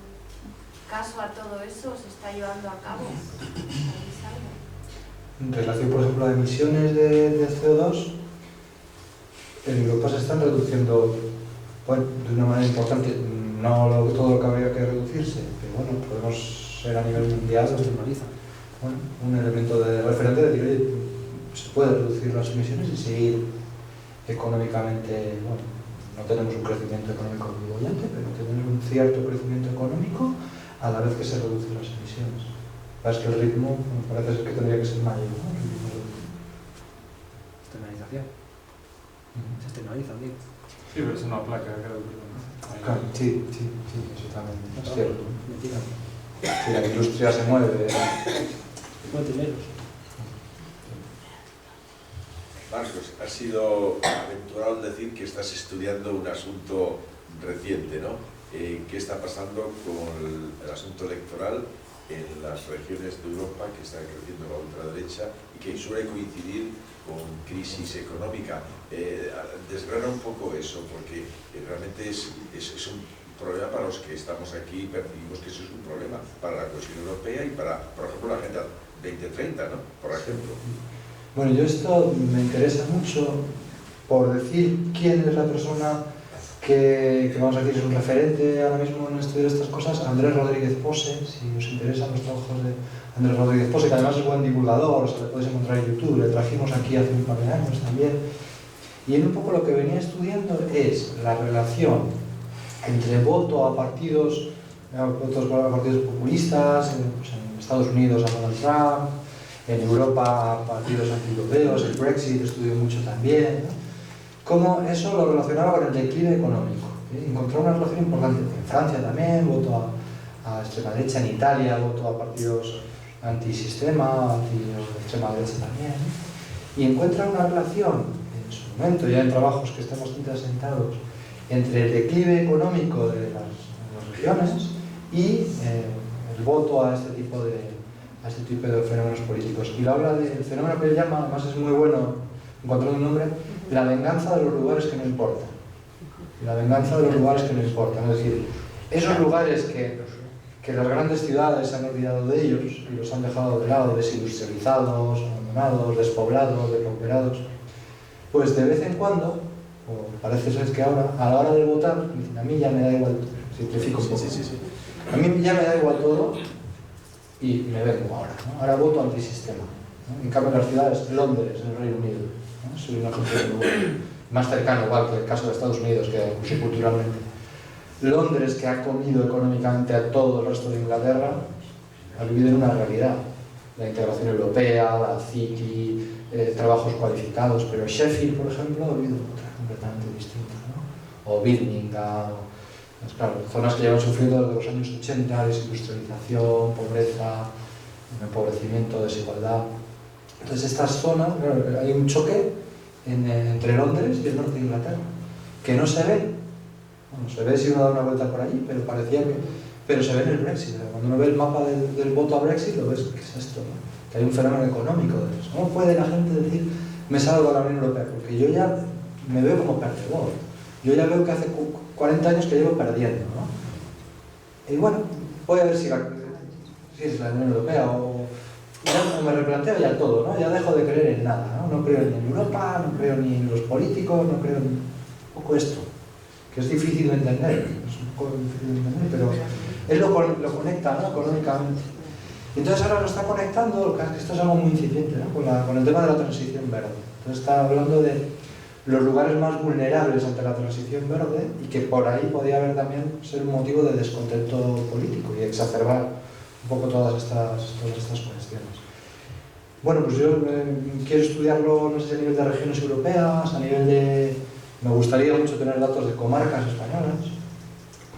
caso a todo eso? ¿Se está llevando a cabo? ¿Sabéis algo? En relación, por ejemplo, a emisiones de CO2, en Europa se están reduciendo, bueno, de una manera importante, no todo lo que habría que reducirse, pero bueno, podemos ser a nivel mundial, bueno, un elemento de referente de decir, oye, se puede reducir las emisiones y seguir económicamente, bueno, no tenemos un crecimiento económico muy bollante, pero tenemos un cierto crecimiento económico a la vez que se reducen las emisiones. Es que el ritmo parece ser que tendría que ser mayor, ¿no? Externalización. Se externaliza, digo. Sí, pero es una placa, creo. Claro, sí, eso también es cierto. Si la industria se mueve... Marcos, has sido aventurado en decir que estás estudiando un asunto reciente, ¿no? ¿Qué está pasando con el asunto electoral en las regiones de Europa que están creciendo la ultraderecha y que suele coincidir con crisis económica? Desgrana un poco eso, porque realmente es un problema para los que estamos aquí y percibimos que eso es un problema para la cohesión europea y para, por ejemplo, la Agenda 2030, ¿no? Por ejemplo. Bueno, yo esto me interesa mucho por decir quién es la persona que vamos a decir es un referente ahora mismo en el estudio de estas cosas, Andrés Rodríguez Pose, si os interesan los trabajos de Andrés Rodríguez Pose, que además es buen divulgador, o sea, le podéis encontrar en YouTube, le trajimos aquí hace un par de años también. Y él un poco lo que venía estudiando es la relación entre voto a partidos populistas, pues en Estados Unidos a Donald Trump, en Europa a partidos antieuropeos, el Brexit estudió mucho también, ¿no? Cómo eso lo relacionaba con el declive económico. Encontró una relación importante en Francia también, voto a extrema derecha, en Italia voto a partidos antisistema, anti-extrema derecha también, y encuentra una relación en su momento, ya en trabajos que están bastante asentados, entre el declive económico de las regiones y el voto a este tipo de fenómenos políticos. Y lo habla del fenómeno que él llama, además es muy bueno encontrando un nombre, la venganza de los lugares que no importan. La venganza de los lugares que no importan. Es decir, esos lugares que las grandes ciudades se han olvidado de ellos y los han dejado de lado, desindustrializados, abandonados, despoblados, depauperados, pues de vez en cuando, o parece ser que ahora, a la hora de votar, dicen, a mí ya me da igual, simplifico un poco, a mí ya me da igual todo y me vengo ahora, ¿no? Ahora voto antisistema, ¿no? En cambio en las ciudades, Londres, en el Reino Unido, ¿no? Soy un ejemplo más cercano, igual que el caso de Estados Unidos, que culturalmente. Londres, que ha comido económicamente a todo el resto de Inglaterra, ha vivido en una realidad. La integración europea, la City, trabajos cualificados, pero Sheffield, por ejemplo, ha vivido otra completamente distinta, ¿no? O Birmingham, pues claro, zonas que llevan sufriendo desde los años 80, desindustrialización, pobreza, empobrecimiento, desigualdad. Entonces estas zonas, claro, hay un choque entre Londres y el norte de Inglaterra, que no se ve. Bueno, se ve si uno da una vuelta por allí, pero parecía que... Pero se ve en el Brexit. Cuando uno ve el mapa del voto a Brexit, lo ves, ¿qué es esto? ¿No? Que hay un fenómeno económico de eso. ¿Cómo puede la gente decir, me salgo de la Unión Europea? Porque yo ya me veo como perdedor. Yo ya veo que hace 40 años que llevo perdiendo, ¿no? Y bueno, voy a ver si es la Unión Europea o... Ya me replanteo ya todo, ¿no? Ya dejo de creer en nada, ¿no? No creo ni en Europa, no creo ni en los políticos, no creo en un poco esto, que es difícil de entender, es un poco difícil de entender, pero él lo conecta, ¿no? Económicamente. Y entonces ahora lo está conectando, esto es algo muy incipiente, ¿no? Con el tema de la transición verde. Entonces está hablando de los lugares más vulnerables ante la transición verde y que por ahí podía haber también ser un motivo de descontento político y exacerbar un poco todas estas cuestiones. Bueno, pues yo quiero estudiarlo, no sé si a nivel de regiones europeas, a nivel de... Me gustaría mucho tener datos de comarcas españolas,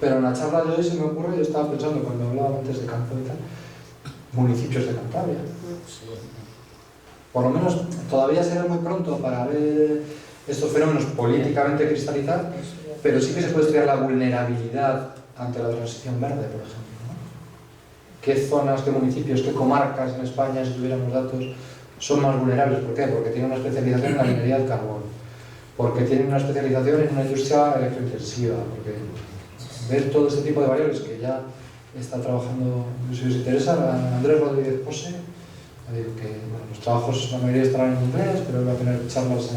pero en la charla de hoy se me ocurre, yo estaba pensando cuando hablaba antes de campo y tal, municipios de Cantabria. Por lo menos todavía será muy pronto para ver estos fenómenos políticamente cristalizar, pero sí que se puede estudiar la vulnerabilidad ante la transición verde, por ejemplo. ¿Qué zonas, qué municipios, qué comarcas en España, si tuviéramos datos, son más vulnerables? ¿Por qué? Porque tienen una especialización en la minería del carbón, porque tienen una especialización en una industria electrointensiva, porque ver todo este tipo de variables que ya está trabajando, si os interesa, Andrés Rodríguez Pose, que bueno, los trabajos, la mayoría estarán en inglés, pero va a tener charlas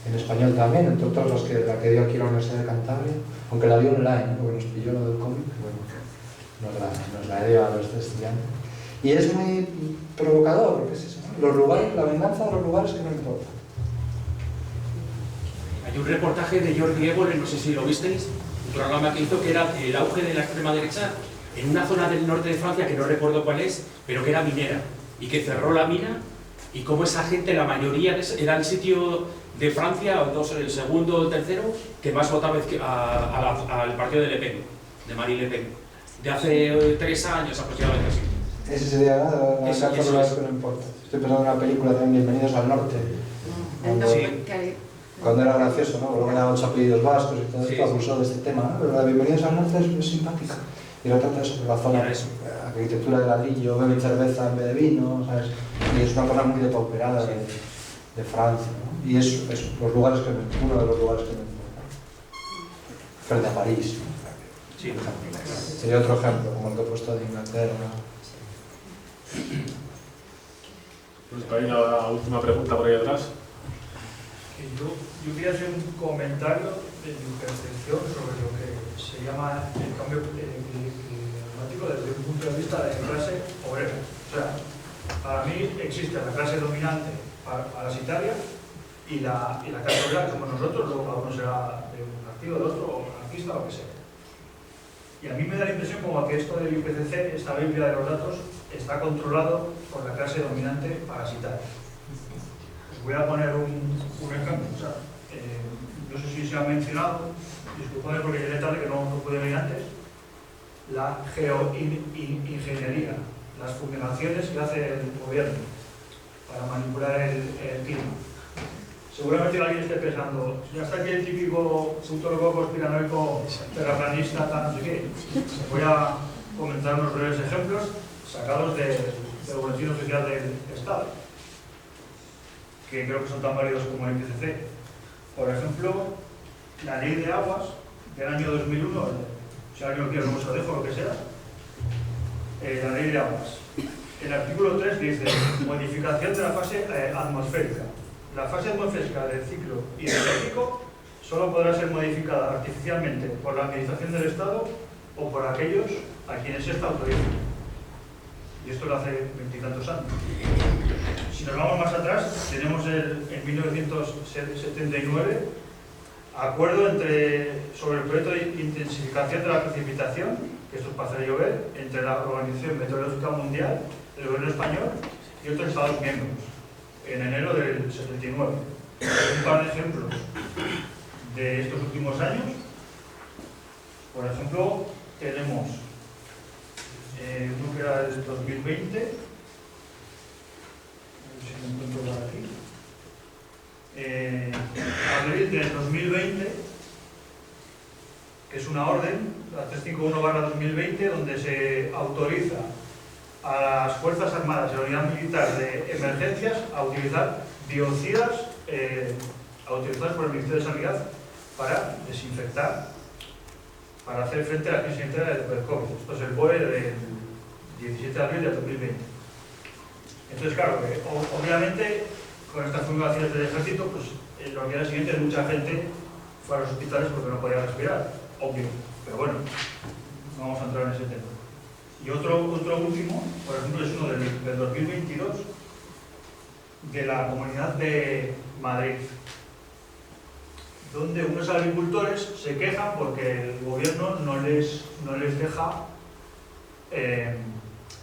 en español también, entre otras la que dio aquí la Universidad de Cantabria, aunque la dio online, ¿no? Porque nos pilló lo del COVID, bueno, nos la dio a los estudiantes. Y es muy provocador, porque es eso, ¿no? Los lugares, la venganza de los lugares que no importan. Hay un reportaje de Jordi Évole, no sé si lo visteis, un programa que hizo que era el auge de la extrema derecha en una zona del norte de Francia, que no recuerdo cuál es, pero que era minera, y que cerró la mina, y como esa gente, la mayoría, era el sitio de Francia, el segundo o el tercero, que más votaba al partido de Le Pen, de Marine Le Pen. De hace 3 años aproximadamente así. Ese sería la venganza de los lugares que no importa. Estoy pensando en una película también, Bienvenidos al Norte. Cuando era gracioso, ¿no? Luego le daban 8 apellidos vascos y todo esto, abusó de este tema, ¿no? Pero la de Bienvenidos al Norte es simpática. Y lo trata eso, la zona, arquitectura de ladrillo, beben cerveza en vez de vino, ¿sabes? Y es una zona muy depauperada de Francia, ¿no? Y es los lugares uno de los lugares que me importan. Frente a París, ¿no? Sí. Sería otro ejemplo, como el que he puesto de Inglaterra. Pues hay una última pregunta por ahí atrás. Sí, yo quería hacer un comentario de mi percepción sobre lo que se llama el cambio climático desde un punto de vista de clase obrera. O sea, para mí existe la clase dominante parasitaria y la clase obrera que somos nosotros, luego cada uno será de un partido, del otro, o anarquista, o lo que sea. Y a mí me da la impresión como que esto del IPCC, esta Biblia de los datos, está controlado por la clase dominante parasitaria. Os voy a poner un ejemplo. O sea, no sé si se ha mencionado, disculpadme porque llegué tarde, que no pude venir antes, la geoingeniería, las fumigaciones que hace el gobierno para manipular el clima. Seguramente alguien esté pensando, ya está aquí el típico futurólogo conspiranoico terraplanista, tal, no sé qué. Voy a comentar unos breves ejemplos sacados del boletín oficial del Estado, que creo que son tan válidos como el IPCC. Por ejemplo, la ley de aguas del año 2001, si alguien lo quiere, luego se lo dejo, lo que sea, la ley de aguas. El artículo 3 dice, modificación de la fase atmosférica. La fase atmosférica del ciclo hidrológico solo podrá ser modificada artificialmente por la Administración del Estado o por aquellos a quienes esta autoriza. Y esto lo hace 20 y tantos años. Si nos vamos más atrás, tenemos en 1979 acuerdo sobre el proyecto de intensificación de la precipitación, que esto es para hacer llover, entre la Organización Meteorológica Mundial, el gobierno español y otros Estados miembros, en enero del 79. Un par de ejemplos de estos últimos años. Por ejemplo, tenemos uno que era del 2020, a ver si me encuentro por aquí. Abril del 2020, que es una orden, la 351/2020, donde se autoriza a las Fuerzas Armadas y a la Unidad Militar de Emergencias a utilizar biocidas autorizados por el Ministerio de Sanidad para desinfectar, para hacer frente a la crisis sanitaria del COVID. Esto es el BOE del 17 de abril del 2020. Entonces, claro, obviamente, con estas fumigaciones del ejército, pues los días siguientes mucha gente fue a los hospitales porque no podía respirar, obvio. Pero bueno, no vamos a entrar en ese tema. Y otro último, por ejemplo, es uno del 2022, de la Comunidad de Madrid, donde unos agricultores se quejan porque el gobierno no les deja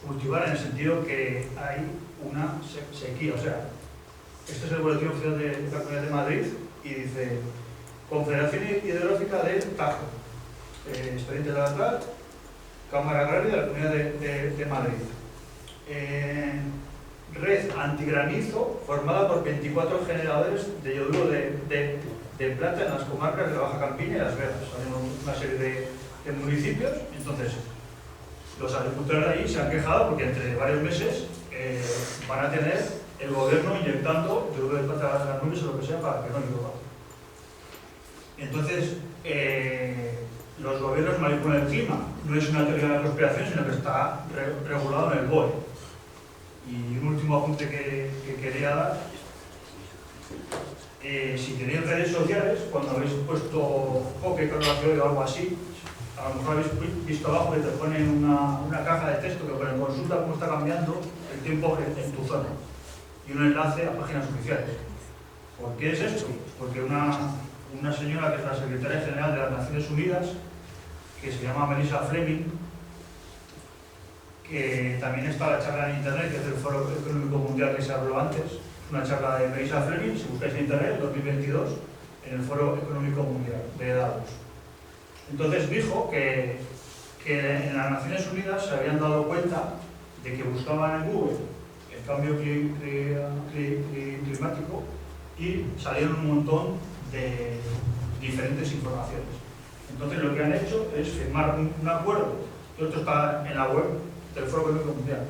cultivar, en el sentido que hay una sequía. O sea, este es el boletín oficial de la Comunidad de Madrid y dice: Confederación Hidrográfica del Tajo, expediente de la Cámara Agraria de la Comunidad de Madrid. Red antigranizo formada por 24 generadores de yoduro de plata en las comarcas de la Baja Campiña y Las Vegas. Hay una serie de municipios. Entonces, los agricultores de allí se han quejado porque entre varios meses van a tener el gobierno inyectando yoduro de plata a las nubes o lo que sea para que no llueva. Entonces, los gobiernos manipulan el clima. No es una teoría de la conspiración, sino que está regulado en el BOE. Y un último apunte que quería dar. Si tenéis redes sociales, cuando habéis puesto hockey con la o algo así, a lo mejor habéis visto abajo que te ponen una caja de texto que pone consulta cómo está cambiando el tiempo en tu zona. Y un enlace a páginas oficiales. ¿Por qué es esto? Porque una señora que es la secretaria general de las Naciones Unidas, que se llama Melissa Fleming, que también está la charla en internet, que es del Foro Económico Mundial que se habló antes, una charla de Melissa Fleming, si buscáis en internet, 2022, en el Foro Económico Mundial de Davos. Entonces dijo que en las Naciones Unidas se habían dado cuenta de que buscaban en Google el cambio climático y salieron un montón de diferentes informaciones. Entonces lo que han hecho es firmar un acuerdo, y esto está en la web del Foro Económico Mundial.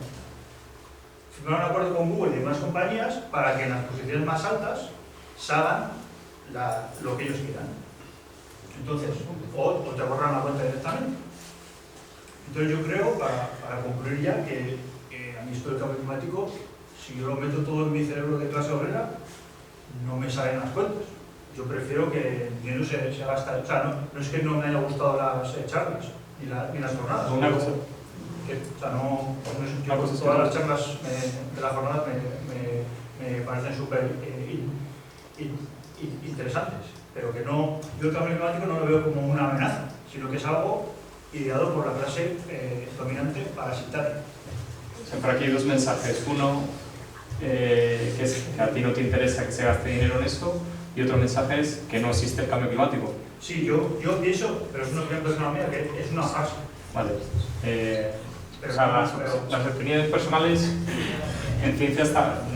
Firmar un acuerdo con Google y demás compañías para que en las posiciones más altas salgan lo que ellos quieran. Entonces, o te borran la cuenta directamente. Entonces yo creo, para concluir ya, que a mí esto del cambio climático, si yo lo meto todo en mi cerebro de clase obrera, no me salen las cuentas. yo prefiero que el dinero se gasta. O sea, no es que no me haya gustado las charlas ni las jornadas. Una cosa. O sea, todas las charlas de la jornada me parecen súper interesantes, pero que no, yo el cambio climático no lo veo como una amenaza, sino que es algo ideado por la clase dominante parasitaria. Siempre aquí hay dos mensajes. Uno, que es que a ti no te interesa que se gaste dinero en eso, y otro mensaje es que no existe el cambio climático. Sí, yo pienso, pero es una opinión personal mía, que es una farsa. Vale. O sea, las opiniones personales en ciencia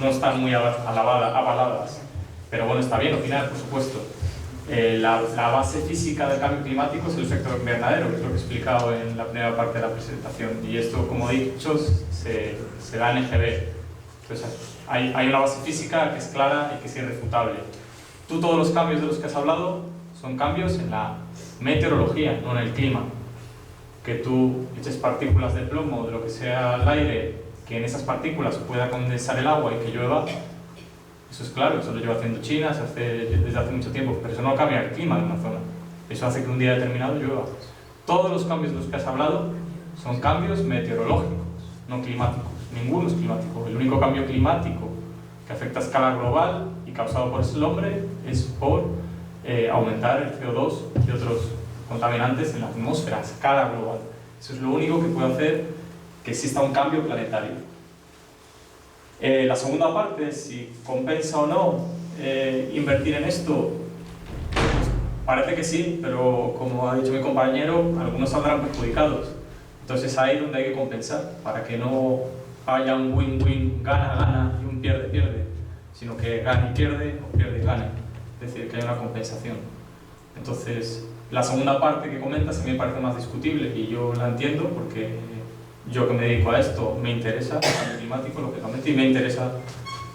no están muy avaladas, pero bueno, está bien opinar, por supuesto. La base física del cambio climático es el efecto invernadero, que es lo que he explicado en la primera parte de la presentación, y esto, como he dicho, se da en EGB. Entonces, hay una base física que es clara y que es irrefutable. Todos los cambios de los que has hablado son cambios en la meteorología, no en el clima. Que tú eches partículas de plomo o de lo que sea al aire, que en esas partículas pueda condensar el agua y que llueva, eso es claro, eso lo lleva haciendo China desde hace mucho tiempo, pero eso no cambia el clima de una zona. Eso hace que un día determinado llueva. Todos los cambios de los que has hablado son cambios meteorológicos, no climáticos. Ninguno es climático. El único cambio climático que afecta a escala global y causado por el hombre es por aumentar el CO2 y otros contaminantes en la atmósfera a escala global. Eso es lo único que puede hacer que exista un cambio planetario. La segunda parte, si compensa o no invertir en esto, pues parece que sí, pero como ha dicho mi compañero, algunos saldrán perjudicados. Entonces ahí es donde hay que compensar, para que no haya un win-win, gana-gana y un pierde-pierde, sino que gane y pierde o pierde y gane. Es decir, que haya una compensación. Entonces, la segunda parte que comentas a mí me parece más discutible y yo la entiendo porque yo que me dedico a esto me interesa el cambio climático, lógicamente, y me interesa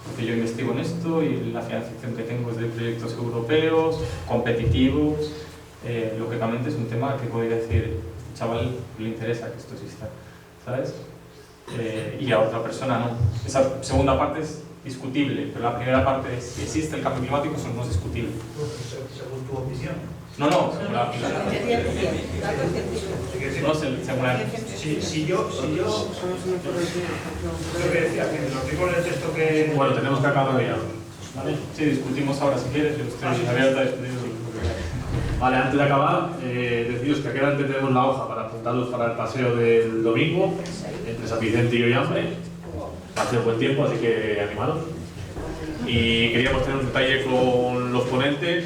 porque yo investigo en esto y la financiación que tengo es de proyectos europeos, competitivos. Lógicamente es un tema que podría decir, chaval, le interesa que esto exista, ¿sabes? Y a otra persona no. Esa segunda parte es discutible, pero la primera parte es si existe el cambio climático, eso no es discutible. Según tu opinión. No, según la opinión. Si yo que decía que lo tengo en el texto que... Bueno, tenemos que acabar ya. ¿Vale? Sí, discutimos ahora si quieres, yo estoy abierto a discutir. Vale, antes de acabar, deciros que aquí adelante tenemos la hoja para apuntaros para el paseo del domingo entre San Vicente y Ollambre. Va a ser buen tiempo, así que animaros. Y queríamos tener un detalle con los ponentes.